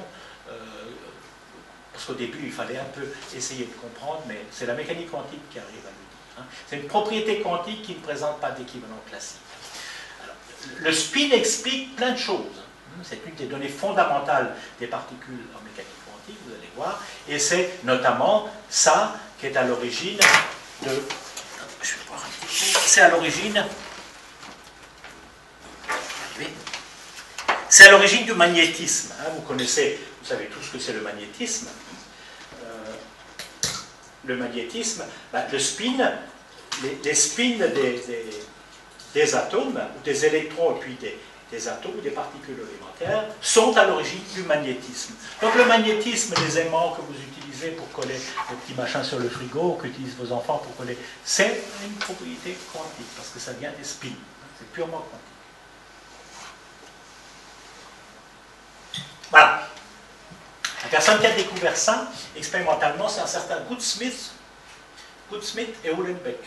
Parce qu'au début, il fallait un peu essayer de comprendre, mais c'est la mécanique quantique qui arrive à le dire. Hein. C'est une propriété quantique qui ne présente pas d'équivalent classique. Alors, le spin explique plein de choses. C'est une des données fondamentales des particules en mécanique quantique, vous allez voir, et c'est notamment ça qui est à l'origine de... Je vais voir un petit peu. C'est à l'origine... C'est à l'origine du magnétisme. Hein. Vous connaissez, vous savez tous ce que c'est le magnétisme. Le magnétisme, ben, le spin, les spins des atomes, ou des électrons, et puis des atomes, ou des particules élémentaires, sont à l'origine du magnétisme. Donc le magnétisme, les aimants que vous utilisez pour coller les petits machins sur le frigo, qu'utilisent vos enfants pour coller, c'est une propriété quantique, parce que ça vient des spins. C'est purement quantique. Voilà. La personne qui a découvert ça, expérimentalement, c'est un certain Goudsmit et Uhlenbeck.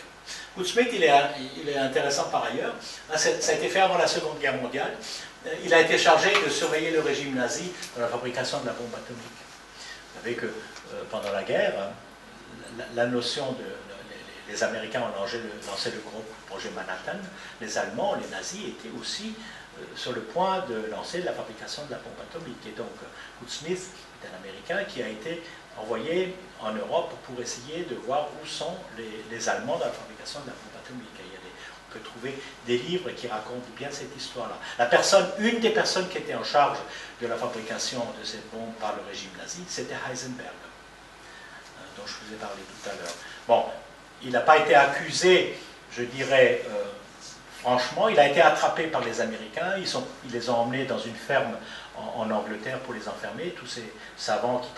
Goudsmit, il est intéressant par ailleurs. Ça a été fait avant la Seconde Guerre mondiale. Il a été chargé de surveiller le régime nazi dans la fabrication de la bombe atomique. Vous savez que pendant la guerre, la notion de... Les Américains ont lancé le gros projet Manhattan. Les Allemands, les nazis, étaient aussi sur le point de lancer la fabrication de la bombe atomique. Et donc, Goudsmit est un Américain qui a été envoyé en Europe pour essayer de voir où sont les Allemands dans la fabrication de la bombe atomique. On peut trouver des livres qui racontent bien cette histoire-là. Une des personnes qui était en charge de la fabrication de cette bombe par le régime nazi, c'était Heisenberg, dont je vous ai parlé tout à l'heure. Bon, il n'a pas été accusé, je dirais, franchement, il a été attrapé par les Américains, ils les ont emmenés dans une ferme en Angleterre pour les enfermer, tous ces savants qui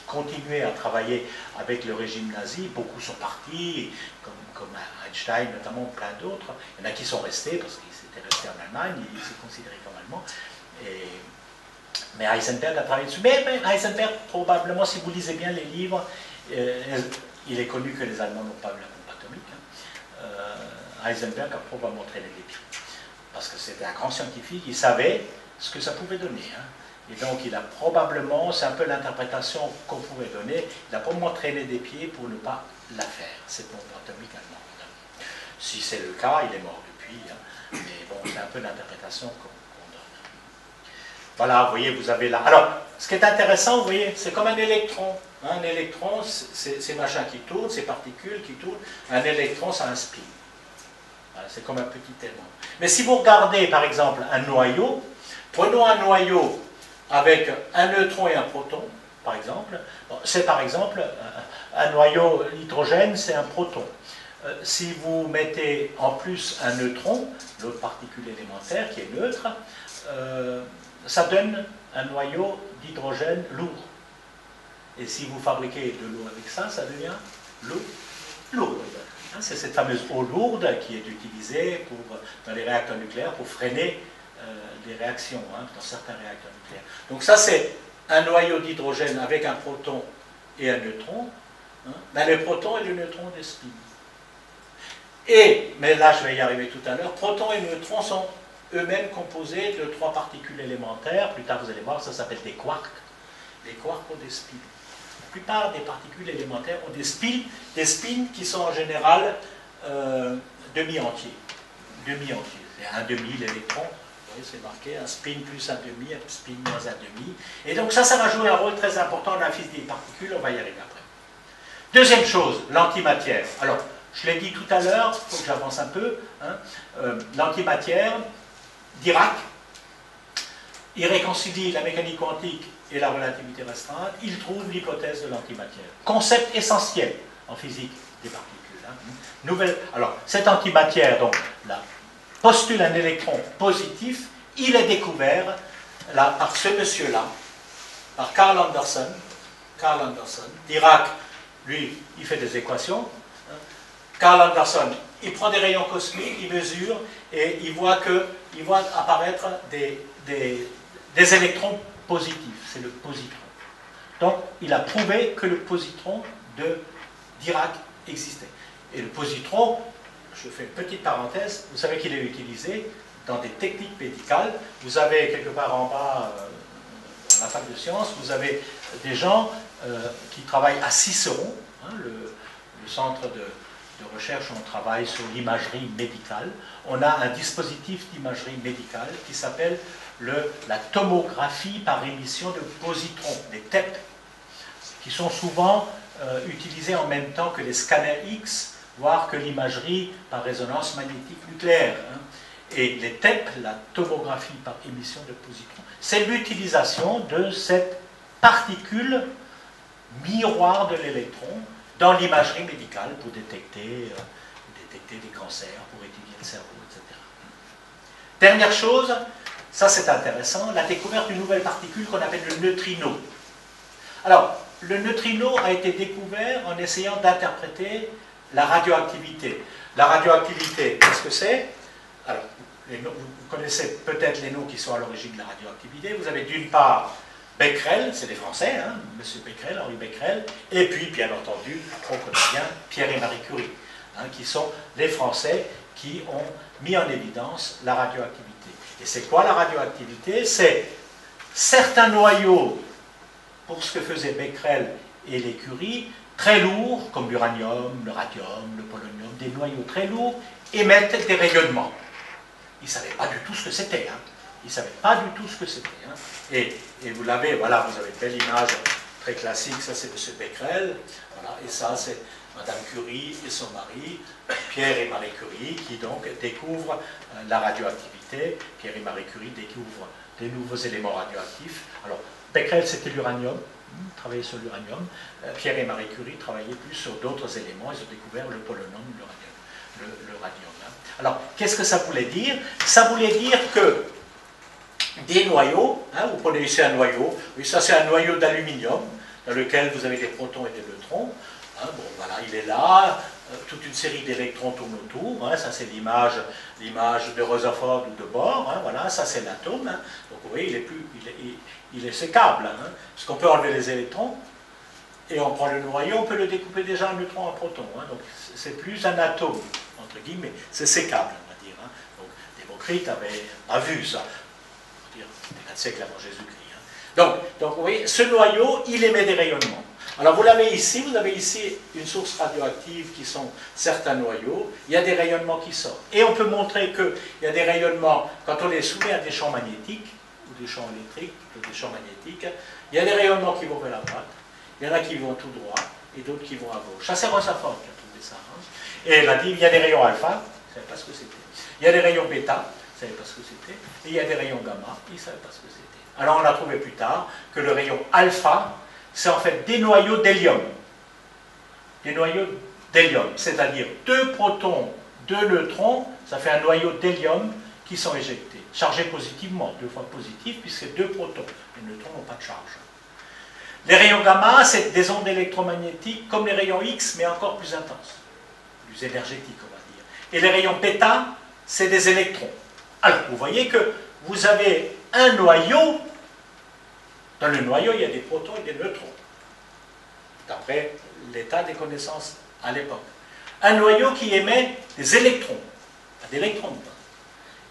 continuaient à travailler avec le régime nazi, beaucoup sont partis, comme Einstein notamment, plein d'autres, il y en a qui sont restés parce qu'ils étaient restés en Allemagne, ils se considéraient comme Allemands, mais Heisenberg a travaillé dessus, mais Heisenberg, probablement, si vous lisez bien les livres, il est connu que les Allemands n'ont pas eu la bombe atomique, Heisenberg a probablement traîné les pieds. Parce que c'était un grand scientifique, il savait ce que ça pouvait donner. Hein. Et donc il a probablement, c'est un peu l'interprétation qu'on pourrait donner, il a probablement traîné des pieds pour ne pas la faire, cette bombe atomique allemande. Si c'est le cas, il est mort depuis. Hein. Mais bon, c'est un peu l'interprétation qu'on donne. Voilà, vous voyez, vous avez là. Alors, ce qui est intéressant, vous voyez, c'est comme un électron. Un électron, c'est ces machins qui tournent, ces particules qui tournent. Un électron, ça a un spin. C'est comme un petit aimant. Mais si vous regardez, par exemple, un noyau, prenons un noyau avec un neutron et un proton, par exemple. Bon, c'est par exemple un noyau hydrogène, c'est un proton. Si vous mettez en plus un neutron, l'autre particule élémentaire qui est neutre, ça donne un noyau d'hydrogène lourd. Et si vous fabriquez de l'eau avec ça, ça devient l'eau lourde. C'est cette fameuse eau lourde qui est utilisée dans les réacteurs nucléaires pour freiner les réactions dans certains réacteurs nucléaires. Donc ça, c'est un noyau d'hydrogène avec un proton et un neutron. Ben, le proton et le neutron ont des spins. Mais là, je vais y arriver tout à l'heure, protons et neutrons sont eux-mêmes composés de 3 particules élémentaires. Plus tard, vous allez voir, ça s'appelle des quarks. Les quarks ont des spins. La plupart des particules élémentaires ont des spins qui sont en général demi-entiers. Demi-entiers. C'est un demi l'électron, vous voyez, c'est marqué, un spin plus un demi, un spin moins un demi. Et donc ça va jouer un rôle très important dans la physique des particules, on va y arriver après. Deuxième chose, l'antimatière. Alors, je l'ai dit tout à l'heure, il faut que j'avance un peu. L'antimatière, Dirac, il réconcilie la mécanique quantique et la relativité restreinte, il trouve l'hypothèse de l'antimatière. Concept essentiel en physique des particules. Alors, cette antimatière, donc, là, postule un électron positif, il est découvert là, par ce monsieur-là, par Carl Anderson. Dirac, lui, il fait des équations. Carl Anderson il prend des rayons cosmiques, il mesure, et il voit apparaître des électrons positifs. C'est le positron. Donc, il a prouvé que le positron de Dirac existait. Et le positron, je fais une petite parenthèse, vous savez qu'il est utilisé dans des techniques médicales. Vous avez quelque part en bas, à la fac de sciences, vous avez des gens qui travaillent à Cicéron, hein, le centre de recherche où on travaille sur l'imagerie médicale. On a un dispositif d'imagerie médicale qui s'appelle la tomographie par émission de positrons, les TEP, qui sont souvent utilisés en même temps que les scanners X, voire que l'imagerie par résonance magnétique nucléaire. Hein. Et les TEP, la tomographie par émission de positrons, c'est l'utilisation de cette particule miroir de l'électron dans l'imagerie médicale pour détecter des cancers, pour étudier le cerveau, etc. Dernière chose, ça c'est intéressant, la découverte d'une nouvelle particule qu'on appelle le neutrino. Alors, le neutrino a été découvert en essayant d'interpréter la radioactivité. La radioactivité, qu'est-ce que c'est? Alors, vous connaissez peut-être les noms qui sont à l'origine de la radioactivité. Vous avez d'une part Becquerel, c'est des Français, hein, Monsieur Becquerel, Henri Becquerel, et puis, bien entendu, on connaît bien Pierre et Marie Curie, hein, qui sont les Français qui ont mis en évidence la radioactivité. Et c'est quoi la radioactivité? C'est certains noyaux, pour ce que faisaient Becquerel et les Curie, très lourds, comme l'uranium, le radium, le polonium, des noyaux très lourds, émettent des rayonnements. Ils ne savaient pas du tout ce que c'était. Hein. Ils ne savaient pas du tout ce que c'était. Hein. Et vous l'avez, voilà, vous avez une belle image très classique, ça c'est M. Becquerel, voilà, et ça c'est Mme Curie et son mari, Pierre et Marie Curie, qui donc découvrent la radioactivité. Pierre et Marie Curie découvrent des nouveaux éléments radioactifs. Alors, Becquerel c'était l'uranium, travaillait sur l'uranium. Pierre et Marie Curie travaillaient plus sur d'autres éléments, ils ont découvert le polonium, le radium. Hein. Alors, qu'est-ce que ça voulait dire? Ça voulait dire que des noyaux, hein, vous prenez ici un noyau, oui, ça c'est un noyau d'aluminium, dans lequel vous avez des protons et des neutrons, hein, bon voilà, il est là, toute une série d'électrons tournent autour, hein, ça c'est l'image de Rutherford ou de Bohr, hein, voilà, ça c'est l'atome, hein, donc vous voyez, il est sécable, hein, parce qu'on peut enlever les électrons, et on prend le noyau, on peut le découper déjà en neutrons, en protons, hein, donc c'est plus un atome, entre guillemets, c'est sécable, on va dire, hein, donc Démocrite a vu ça, des 4 siècles avant Jésus-Christ. Hein. Donc, vous voyez, ce noyau, il émet des rayonnements. Alors, vous l'avez ici, vous avez ici une source radioactive qui sont certains noyaux. Il y a des rayonnements qui sortent. Et on peut montrer qu'il y a des rayonnements, quand on les soumet à des champs magnétiques, ou des champs électriques, ou des champs magnétiques, il y a des rayonnements qui vont vers la droite, il y en a qui vont tout droit, et d'autres qui vont à gauche. Ça, c'est Rutherford qui a trouvé ça. Hein. Et elle a dit, il y a des rayons alpha, je ne savais pas ce que c'était. Il y a des rayons bêta, je ne savais pas ce que c'était, et il y a des rayons gamma, ils ne savaient pas ce que c'était. Alors on a trouvé plus tard que le rayon alpha, c'est en fait des noyaux d'hélium. Des noyaux d'hélium, c'est-à-dire 2 protons, 2 neutrons, ça fait un noyau d'hélium qui sont éjectés, chargés positivement, 2 fois positifs, puisque c'est 2 protons. Les neutrons n'ont pas de charge. Les rayons gamma, c'est des ondes électromagnétiques comme les rayons X, mais encore plus intenses, plus énergétiques, on va dire. Et les rayons bêta, c'est des électrons. Alors, vous voyez que vous avez un noyau, dans le noyau, il y a des protons et des neutrons, d'après l'état des connaissances à l'époque. Un noyau qui émet des électrons, pas d'électrons.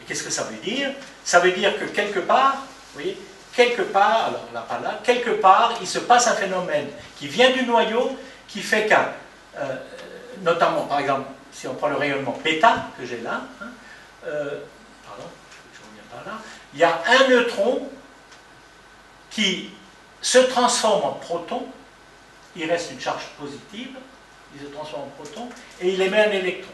Et qu'est-ce que ça veut dire? Ça veut dire que quelque part, vous voyez, quelque part, alors là, pas là, quelque part, il se passe un phénomène qui vient du noyau, qui fait qu'un, notamment, par exemple, si on prend le rayonnement bêta, que j'ai là, hein, pardon, je reviens par là, il y a un neutron qui se transforme en proton, il reste une charge positive, il se transforme en proton, et il émet un électron.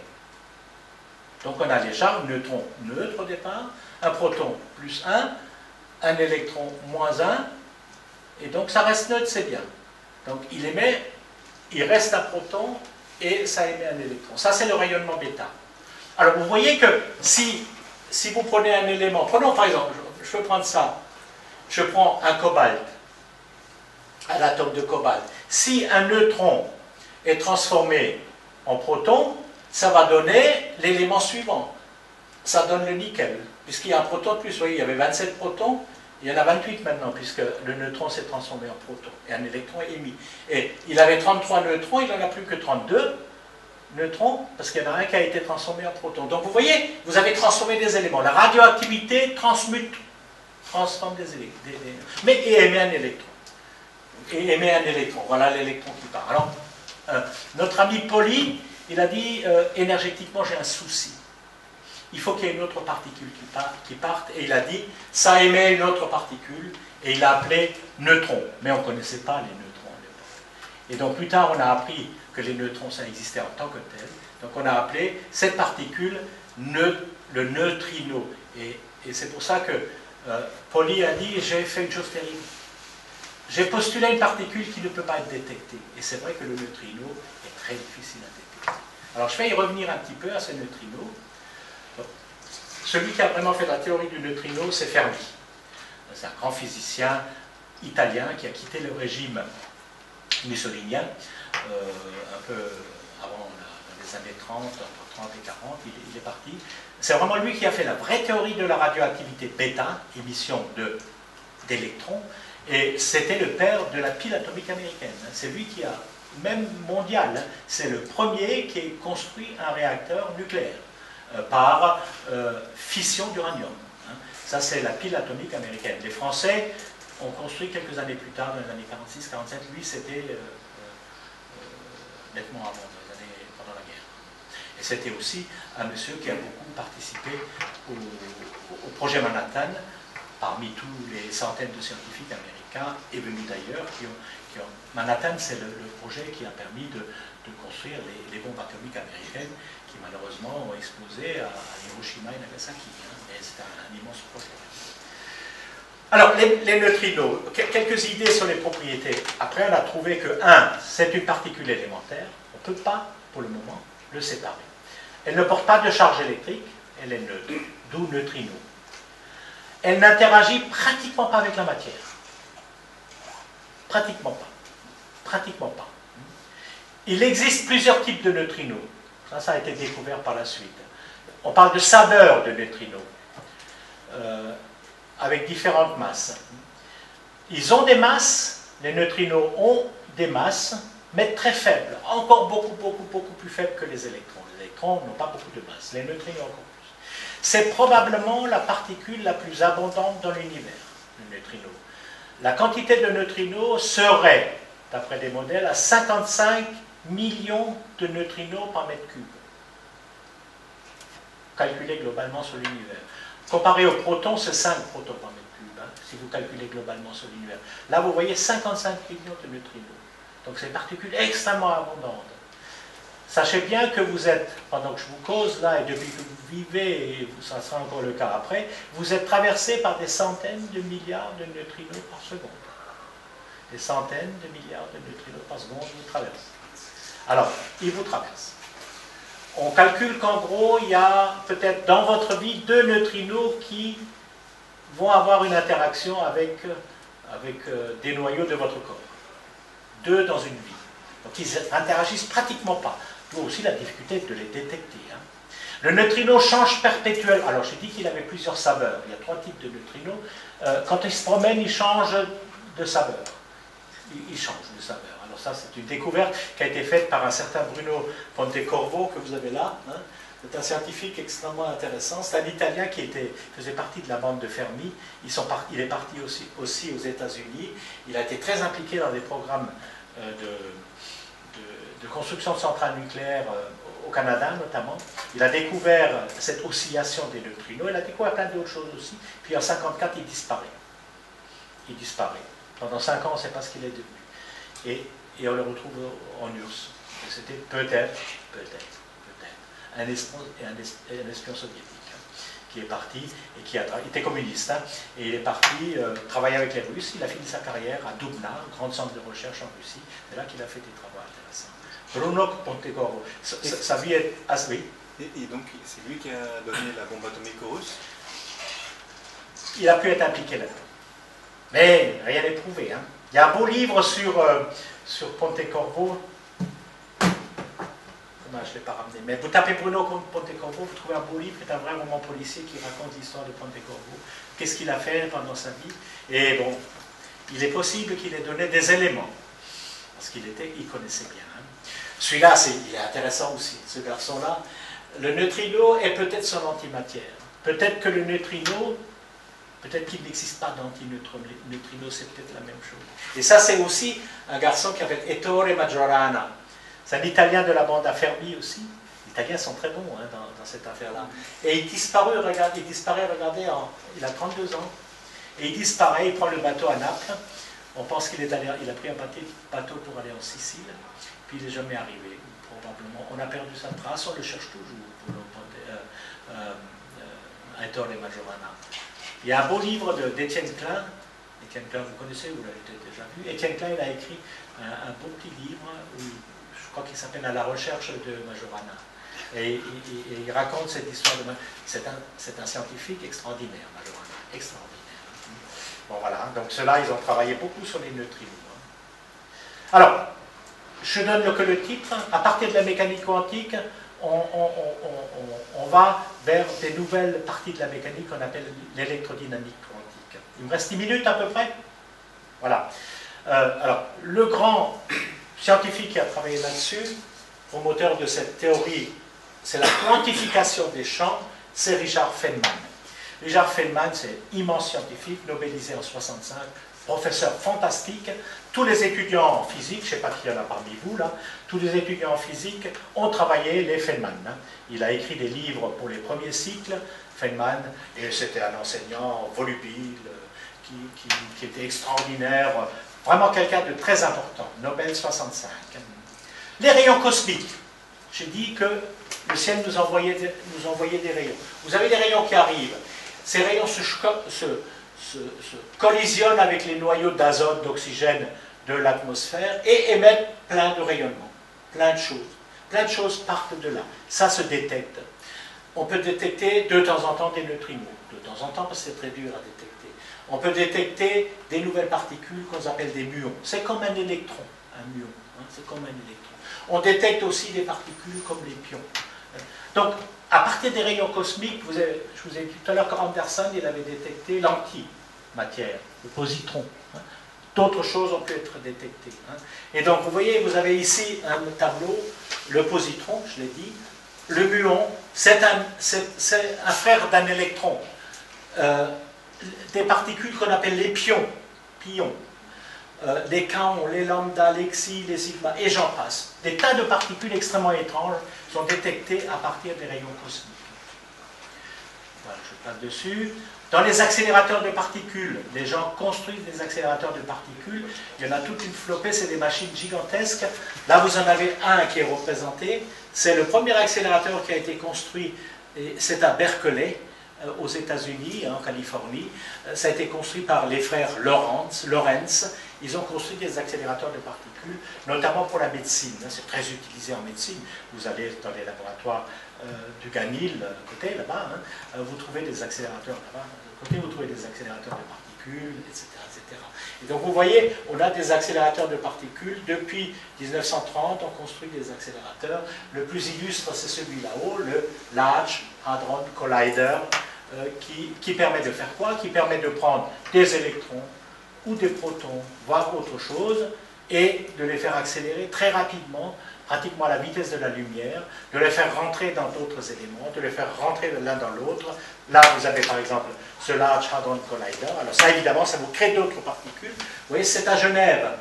Donc on a les charges, neutrons neutre au départ, un proton plus 1 électron moins 1, et donc ça reste neutre, c'est bien. Donc il émet, il reste un proton, et ça émet un électron. Ça c'est le rayonnement bêta. Alors vous voyez que si vous prenez un élément, prenons par exemple, je peux prendre ça, je prends un cobalt, un atome de cobalt. Si un neutron est transformé en proton, ça va donner l'élément suivant. Ça donne le nickel, puisqu'il y a un proton de plus. Vous voyez, il y avait 27 protons, il y en a 28 maintenant, puisque le neutron s'est transformé en proton, et un électron est émis. Et il avait 33 neutrons, il n'en a plus que 32 neutrons, parce qu'il y en a un qui a été transformé en proton. Donc vous voyez, vous avez transformé des éléments. La radioactivité transforme des électrons, mais émet un électron. Et émet un électron. Voilà l'électron qui part. Alors, notre ami Pauli, il a dit, énergétiquement, j'ai un souci. Il faut qu'il y ait une autre particule qui parte, et il a dit, ça émet une autre particule, et il l'a appelé neutron. Mais on ne connaissait pas les neutrons à l'époque. Et donc plus tard, on a appris que les neutrons, ça existait en tant que tel. Donc on a appelé cette particule le neutrino. Et c'est pour ça que Pauli a dit, j'ai fait une chose terrible. J'ai postulé une particule qui ne peut pas être détectée. Et c'est vrai que le neutrino est très difficile à détecter. Alors je vais y revenir un petit peu à ce neutrino. Celui qui a vraiment fait la théorie du neutrino, c'est Fermi. C'est un grand physicien italien qui a quitté le régime mussolinien un peu avant, dans les années 30, entre 30 et 40, il est parti. C'est vraiment lui qui a fait la vraie théorie de la radioactivité bêta, émission d'électrons, et c'était le père de la pile atomique américaine. C'est lui qui a, même mondial, c'est le premier qui a construit un réacteur nucléaire par fission d'uranium. Ça, c'est la pile atomique américaine. Les Français ont construit quelques années plus tard, dans les années 46-47. Lui, c'était nettement avant, pendant la guerre. Et c'était aussi un monsieur qui a beaucoup participé au projet Manhattan, parmi tous les centaines de scientifiques américains et venus d'ailleurs, Manhattan, c'est le projet qui a permis de construire les bombes atomiques américaines qui malheureusement ont explosé à Hiroshima et Nagasaki. Mais c'était un immense projet. Alors, les neutrinos, quelques idées sur les propriétés. Après, on a trouvé que, c'est une particule élémentaire. On ne peut pas, pour le moment, le séparer. Elle ne porte pas de charge électrique, elle est neutre, d'où neutrino. Elle n'interagit pratiquement pas avec la matière. Pratiquement pas. Pratiquement pas. Il existe plusieurs types de neutrinos. Ça a été découvert par la suite. On parle de saveur de neutrinos, avec différentes masses. Ils ont des masses, les neutrinos ont des masses, mais très faibles, encore beaucoup plus faibles que les électrons. Les électrons n'ont pas beaucoup de masse, les neutrinos encore plus. C'est probablement la particule la plus abondante dans l'univers, le neutrino. La quantité de neutrinos serait, d'après des modèles, à 55 millions de neutrinos par mètre cube, calculé globalement sur l'univers. Comparé aux protons, c'est 5 protons par mètre cube, si vous calculez globalement sur l'univers. Là, vous voyez 55 millions de neutrinos. Donc c'est une particule extrêmement abondante. Sachez bien que vous êtes, pendant que je vous cause là, et depuis que vous vivez, et ça sera encore le cas après, vous êtes traversé par des centaines de milliards de neutrinos par seconde. Des centaines de milliards de neutrinos par seconde vous traversent. Alors, ils vous traversent. On calcule qu'en gros, il y a peut-être dans votre vie 2 neutrinos qui vont avoir une interaction avec des noyaux de votre corps. 2 dans une vie. Donc ils interagissent pratiquement pas. D'où aussi la difficulté de les détecter. Le neutrino change perpétuellement. Alors j'ai dit qu'il avait plusieurs saveurs. Il y a 3 types de neutrinos. Quand il se promène, il change de saveur. Il change de saveur. Alors ça, c'est une découverte qui a été faite par un certain Bruno Pontecorvo, que vous avez là. C'est un scientifique extrêmement intéressant. C'est un Italien qui faisait partie de la bande de Fermi. Il est parti aussi aux États-Unis. Il a été très impliqué dans des programmes de construction de centrales nucléaires au Canada notamment. Il a découvert cette oscillation des neutrinos. Il a découvert plein d'autres choses aussi. Puis en 1954, il disparaît. Il disparaît. Pendant 5 ans, on ne sait pas ce qu'il est devenu. Et on le retrouve en URSS. C'était peut-être un espion soviétique qui est parti et qui était communiste. Et il est parti travailler avec les Russes. Il a fini sa carrière à Dubna, grand centre de recherche en Russie. C'est là qu'il a fait des travaux intéressants. Bruno Pontecorvo. Sa vie est... Ah, oui. Et donc, c'est lui qui a donné la bombe atomique aux Russes? Il a pu être impliqué là-dedans. Mais rien n'est prouvé. Il y a un beau livre sur Pontecorvo. Dommage, je ne l'ai pas ramené. Mais vous tapez Bruno Pontecorvo, vous trouvez un beau livre, c'est un vrai roman policier qui raconte l'histoire de Pontecorvo. Qu'est-ce qu'il a fait pendant sa vie? Et bon, il est possible qu'il ait donné des éléments, parce qu'il connaissait bien. Hein. Celui-là, il est intéressant aussi, ce garçon-là. Le neutrino est peut-être son antimatière. Peut-être que le neutrino, peut-être qu'il n'existe pas d'antineutrino, c'est peut-être la même chose. Et ça, c'est aussi un garçon qui s'appelle Ettore Majorana. C'est un Italien de la bande à Fermi aussi. Les Italiens sont très bons hein, dans cette affaire-là. Et il disparaît, regardez, il a 32 ans. Et il disparaît, il prend le bateau à Naples. On pense qu'il a pris un bateau pour aller en Sicile. Puis il n'est jamais arrivé, probablement. On a perdu sa trace, on le cherche toujours pour Ettore Majorana. Il y a un beau livre d'Étienne Klein. Étienne Klein, vous connaissez, vous l'avez peut-être déjà vu. Étienne Klein, il a écrit un beau petit livre, je crois qu'il s'appelle « À la recherche de Majorana ». Et il raconte cette histoire de Majorana. C'est un scientifique extraordinaire, Majorana, extraordinaire. Bon, voilà, donc ceux-là, ils ont travaillé beaucoup sur les neutrinos. Alors, je donne que le titre. À partir de la mécanique quantique, on va vers des nouvelles parties de la mécanique qu'on appelle l'électrodynamique quantique. Il me reste 10 minutes à peu près. Voilà. Alors, le grand scientifique qui a travaillé là-dessus, promoteur de cette théorie, c'est la quantification des champs, c'est Richard Feynman. Richard Feynman, c'est immense scientifique, nobelisé en 65, professeur fantastique. Tous les étudiants en physique, je ne sais pas qui y en a parmi vous là, tous les étudiants en physique ont travaillé les Feynman. Hein. Il a écrit des livres pour les premiers cycles, Feynman, et c'était un enseignant volubile, qui était extraordinaire, vraiment quelqu'un de très important, Nobel 65. Les rayons cosmiques. J'ai dit que le ciel nous envoyait des rayons. Vous avez des rayons qui arrivent. Ces rayons se collisionnent avec les noyaux d'azote, d'oxygène de l'atmosphère et émettent plein de rayonnements, plein de choses. Plein de choses partent de là. Ça se détecte. On peut détecter de temps en temps des neutrinos. De temps en temps, parce que c'est très dur à détecter. On peut détecter des nouvelles particules qu'on appelle des muons. C'est comme un électron, un muon. Hein, c'est comme un électron. On détecte aussi des particules comme les pions. Donc, à partir des rayons cosmiques, je vous ai dit tout à l'heure qu'Anderson, il avait détecté l'antimatière, le positron. Hein. D'autres choses ont pu être détectées. Hein. Et donc, vous voyez, vous avez ici un tableau, le positron, je l'ai dit, le muon, c'est un frère d'un électron. Des particules qu'on appelle les pions, les kaons, les lambda, les xi, les sigma, et j'en passe. Des tas de particules extrêmement étranges sont détectées à partir des rayons cosmiques. Voilà, je passe dessus. Dans les accélérateurs de particules, les gens construisent des accélérateurs de particules. Il y en a toute une flopée, c'est des machines gigantesques. Là, vous en avez un qui est représenté. C'est le premier accélérateur qui a été construit, c'est à Berkeley, aux États-Unis, en Californie. Ça a été construit par les frères Lorentz. Ils ont construit des accélérateurs de particules, notamment pour la médecine. C'est très utilisé en médecine. Vous allez dans les laboratoires du Ganil, côté là-bas, hein, vous trouvez des accélérateurs là-bas. De côté, vous trouvez des accélérateurs de particules, etc., etc. Et donc, vous voyez, on a des accélérateurs de particules. Depuis 1930, on construit des accélérateurs. Le plus illustre, c'est celui là-haut, le Large Hadron Collider, qui permet de faire quoi? Qui permet de prendre des électrons ou des protons, voire autre chose, et de les faire accélérer très rapidement, pratiquement à la vitesse de la lumière, de les faire rentrer dans d'autres éléments, de les faire rentrer l'un dans l'autre. Là, vous avez par exemple ce Large Hadron Collider. Alors ça, évidemment, ça vous crée d'autres particules. Vous voyez, c'est à Genève.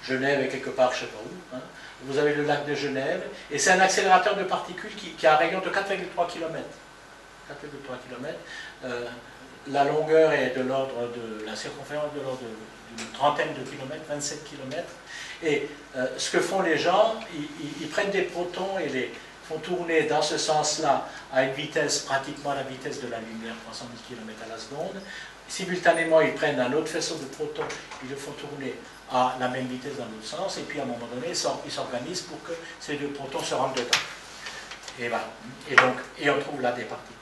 Genève est quelque part, je ne sais pas où. Hein. Vous avez le lac de Genève, et c'est un accélérateur de particules qui a un rayon de 4,3 km. 4,3 km. La longueur est de l'ordre de la circonférence de l'ordre d'une trentaine de kilomètres, 27 km. Et ce que font les gens, ils prennent des protons et les font tourner dans ce sens-là à une vitesse pratiquement la vitesse de la lumière, 300 000 km à la seconde. Simultanément, ils prennent un autre faisceau de protons, ils le font tourner à la même vitesse dans l'autre sens, et puis à un moment donné, ils s'organisent pour que ces deux protons se rentrent dedans. Et voilà. Et on trouve là des particules.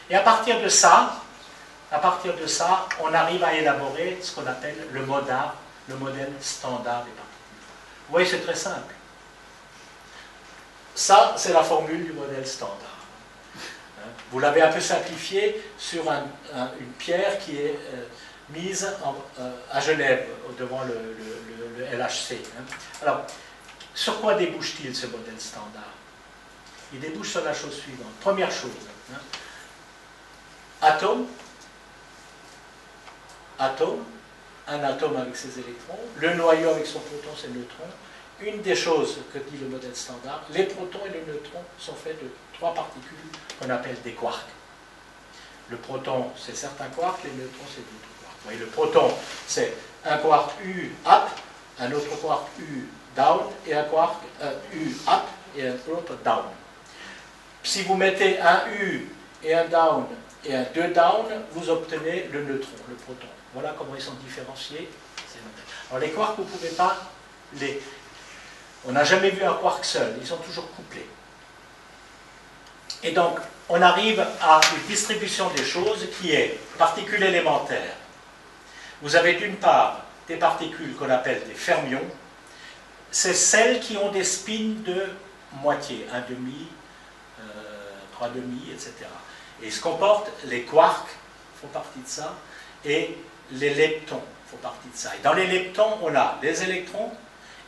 Et à partir de ça, on arrive à élaborer ce qu'on appelle le modèle standard des particules. Vous voyez, c'est très simple. ça, c'est la formule du modèle standard. Vous l'avez un peu simplifié sur une pierre qui est mise à Genève, devant le LHC. Alors, sur quoi débouche-t-il ce modèle standard? Il débouche sur la chose suivante. Première chose, atome, un atome avec ses électrons, le noyau avec son proton, ses neutrons. Une des choses que dit le modèle standard, les protons et les neutrons sont faits de 3 particules qu'on appelle des quarks. Le proton, c'est certains quarks, les neutrons, c'est d'autres quarks. Vous voyez, le proton, c'est un quark U up, un autre quark U down, et un quark U up et un autre down. Si vous mettez un U et un down et un 2 down, vous obtenez le neutron, le proton. Voilà comment ils sont différenciés. Alors les quarks, vous ne pouvez pas les... On n'a jamais vu un quark seul, ils sont toujours couplés. Et donc, on arrive à une distribution des choses qui est particules élémentaires. Vous avez d'une part des particules qu'on appelle des fermions, c'est celles qui ont des spins de moitié, 1,5, 3,5, etc. Et ce comporte, les quarks font partie de ça, et les leptons font partie de ça. Et dans les leptons, on a les électrons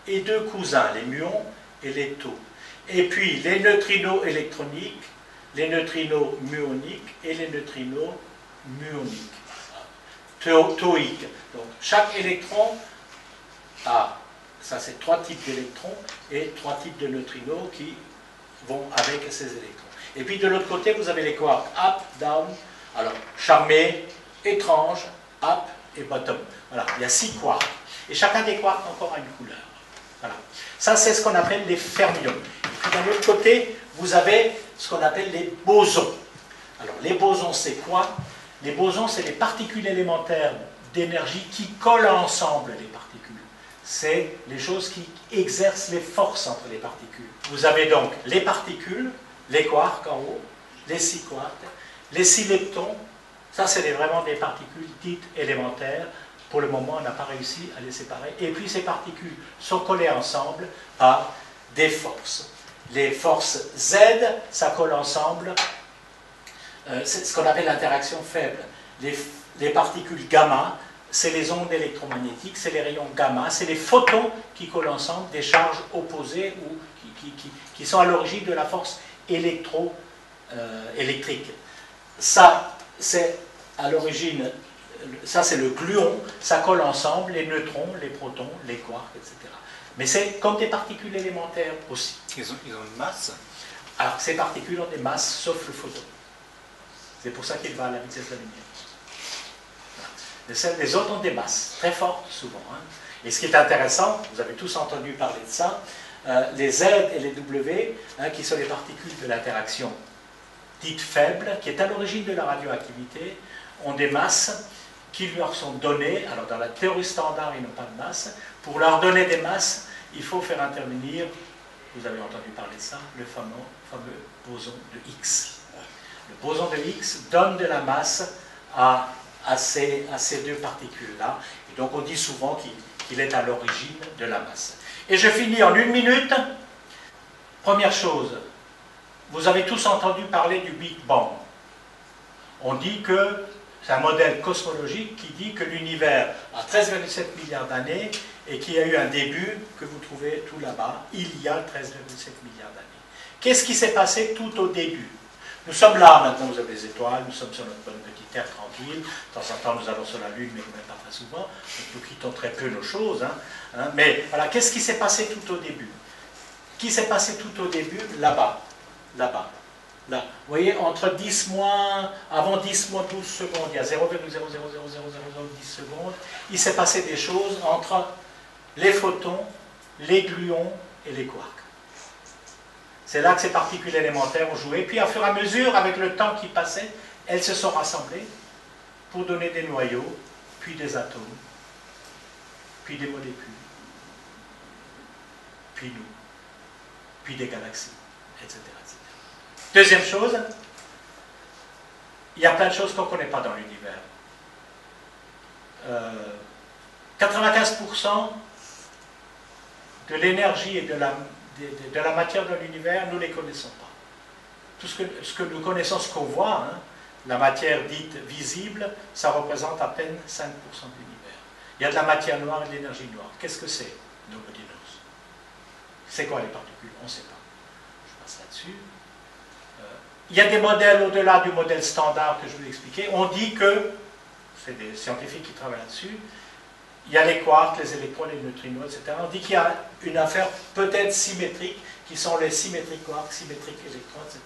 et 2 cousins, les muons et les taux. Et puis les neutrinos électroniques, les neutrinos muoniques et les neutrinos muoniques, tauiques. Donc chaque électron a, ça c'est 3 types d'électrons et 3 types de neutrinos qui vont avec ces électrons. Et puis de l'autre côté, vous avez les quarks up, down, alors charmé, étrange, up et bottom. Voilà, il y a 6 quarks. Et chacun des quarks encore a une couleur. Voilà. Ça, c'est ce qu'on appelle les fermions. Et puis d'un autre côté, vous avez ce qu'on appelle les bosons. Alors, les bosons, c'est quoi? Les bosons, c'est les particules élémentaires d'énergie qui collent ensemble les particules. C'est les choses qui exercent les forces entre les particules. Vous avez donc les particules, les quarks en haut, les 6 quarks, les 6 leptons. Ça, c'est vraiment des particules dites élémentaires. Pour le moment, on n'a pas réussi à les séparer. Et puis, ces particules sont collées ensemble par des forces. Les forces Z, ça colle ensemble. C'est ce qu'on appelle l'interaction faible. Les particules gamma, c'est les ondes électromagnétiques, c'est les rayons gamma, c'est les photons qui collent ensemble des charges opposées ou qui sont à l'origine de la force électrique. Ça, c'est à l'origine... Ça, c'est le gluon, ça colle ensemble les neutrons, les protons, les quarks, etc. Mais c'est comme des particules élémentaires aussi. Ils ont une masse? Alors, ces particules ont des masses, sauf le photon. C'est pour ça qu'il va à la vitesse de la lumière. Voilà. Les autres ont des masses, très fortes souvent. Hein. Et ce qui est intéressant, vous avez tous entendu parler de ça, les Z et les W, hein, qui sont les particules de l'interaction dite faible, qui est à l'origine de la radioactivité, ont des masses qui leur sont données. Alors dans la théorie standard, ils n'ont pas de masse. Pour leur donner des masses, il faut faire intervenir, vous avez entendu parler de ça, le fameux boson de Higgs. Le boson de Higgs donne de la masse à ces 2 particules-là. Et donc on dit souvent qu'il est à l'origine de la masse. Et je finis en 1 minute. Première chose, vous avez tous entendu parler du Big Bang. On dit que c'est un modèle cosmologique qui dit que l'univers a 13,7 milliards d'années et qu'il y a eu un début que vous trouvez tout là-bas, il y a 13,7 milliards d'années. Qu'est-ce qui s'est passé tout au début? Nous sommes là, maintenant vous avez des étoiles, nous sommes sur notre bonne petite terre tranquille, de temps en temps nous allons sur la Lune, mais quand même pas très souvent, donc nous quittons très peu nos choses. Mais voilà, qu'est-ce qui s'est passé tout au début? Ce qui s'est passé tout au début, là-bas, là-bas. Là, vous voyez, entre 10 moins, avant 10 moins 12 secondes, il y a 0,0000010 secondes, il s'est passé des choses entre les photons, les gluons et les quarks. C'est là que ces particules élémentaires ont joué. Puis, à fur et à mesure, avec le temps qui passait, elles se sont rassemblées pour donner des noyaux, puis des atomes, puis des molécules, puis nous, puis des galaxies, etc. Deuxième chose, il y a plein de choses qu'on ne connaît pas dans l'univers. 95% de l'énergie et de la matière de l'univers, nous ne les connaissons pas. Tout ce que nous connaissons, ce qu'on voit, hein, la matière dite visible, ça représente à peine 5% de l'univers. Il y a de la matière noire et de l'énergie noire. Qu'est-ce que c'est? Nobody knows. C'est quoi les particules? On ne sait pas. Je passe là-dessus. Il y a des modèles au-delà du modèle standard que je vous ai expliqué. On dit que, c'est des scientifiques qui travaillent là-dessus, il y a les quarks, les électrons, les neutrinos, etc. On dit qu'il y a une affaire peut-être symétrique, qui sont les symétriques quarks, symétriques électrons, etc.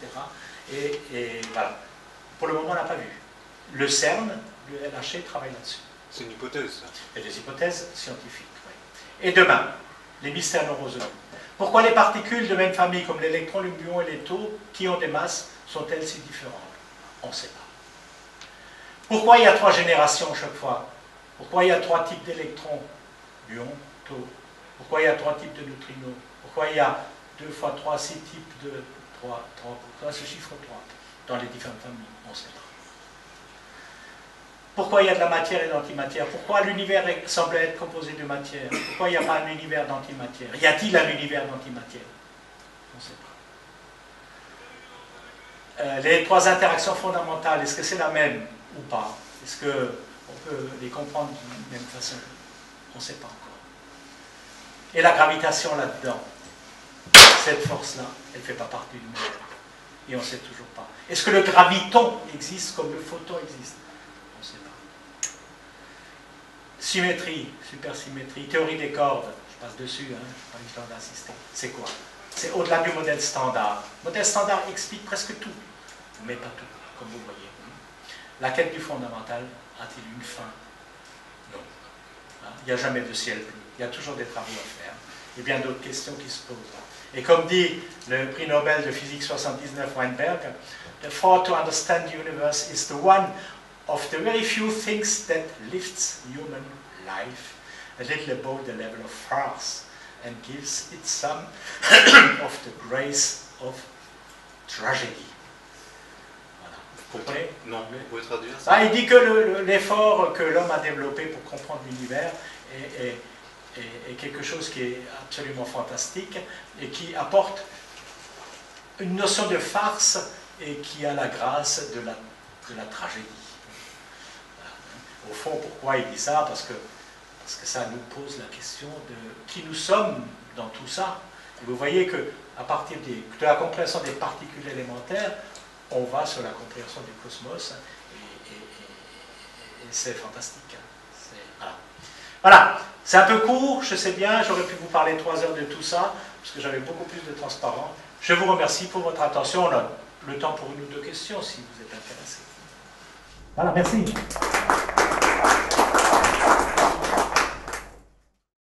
Et voilà. Pour le moment, on n'a pas vu. Le CERN, le LHC, travaille là-dessus. C'est une hypothèse, ça. Et des hypothèses scientifiques. Oui. Et demain, les mystères non résolus. Pourquoi les particules de même famille, comme l'électron, le muon et les taux, qui ont des masses, sont-elles si différentes? On ne sait pas. Pourquoi il y a 3 générations chaque fois? Pourquoi il y a 3 types d'électrons, muons, taux? Pourquoi il y a 3 types de neutrinos? Pourquoi il y a 2 fois 3, 6 types de 3? Pourquoi ce chiffre 3 dans les différentes familles? On ne sait pas. Pourquoi il y a de la matière et de l'antimatière? Pourquoi l'univers semble être composé de matière? Pourquoi il n'y a pas un univers d'antimatière? Y a-t-il un univers d'antimatière? On ne sait pas. Les 3 interactions fondamentales, est-ce que c'est la même ou pas? Est-ce qu'on peut les comprendre d'une même façon? On ne sait pas encore. Et la gravitation là-dedans, cette force-là, elle ne fait pas partie du monde. Et on ne sait toujours pas. Est-ce que le graviton existe comme le photon existe? On ne sait pas. Symétrie, supersymétrie, théorie des cordes, je passe dessus, hein, je n'ai pas eu le temps d'insister. C'est quoi? C'est au-delà du modèle standard. Le modèle standard explique presque tout, mais pas tout, comme vous voyez. La quête du fondamental a-t-il une fin? Non. Il n'y a jamais de ciel bleu. Il y a toujours des travaux à faire. Et bien d'autres questions qui se posent. Et comme dit le prix Nobel de physique 79 Weinberg, the thought to understand the universe is the one of the very few things that lifts human life a little above the level of farce and gives it some of the grace of tragedy. Voilà. Vous comprenez? Non, vous pouvez traduire ça? Il dit que l'effort que l'homme a développé pour comprendre l'univers est quelque chose qui est absolument fantastique et qui apporte une notion de farce et qui a la grâce de la tragédie. Au fond, pourquoi il dit ça? Parce que ça nous pose la question de qui nous sommes dans tout ça. Et vous voyez qu'à partir de la compréhension des particules élémentaires, on va sur la compréhension du cosmos et c'est fantastique. Voilà, c'est un peu court, je sais bien, j'aurais pu vous parler 3 heures de tout ça, parce que j'avais beaucoup plus de transparence. Je vous remercie pour votre attention. On a le temps pour 1 ou 2 questions si vous êtes intéressés. Voilà, merci.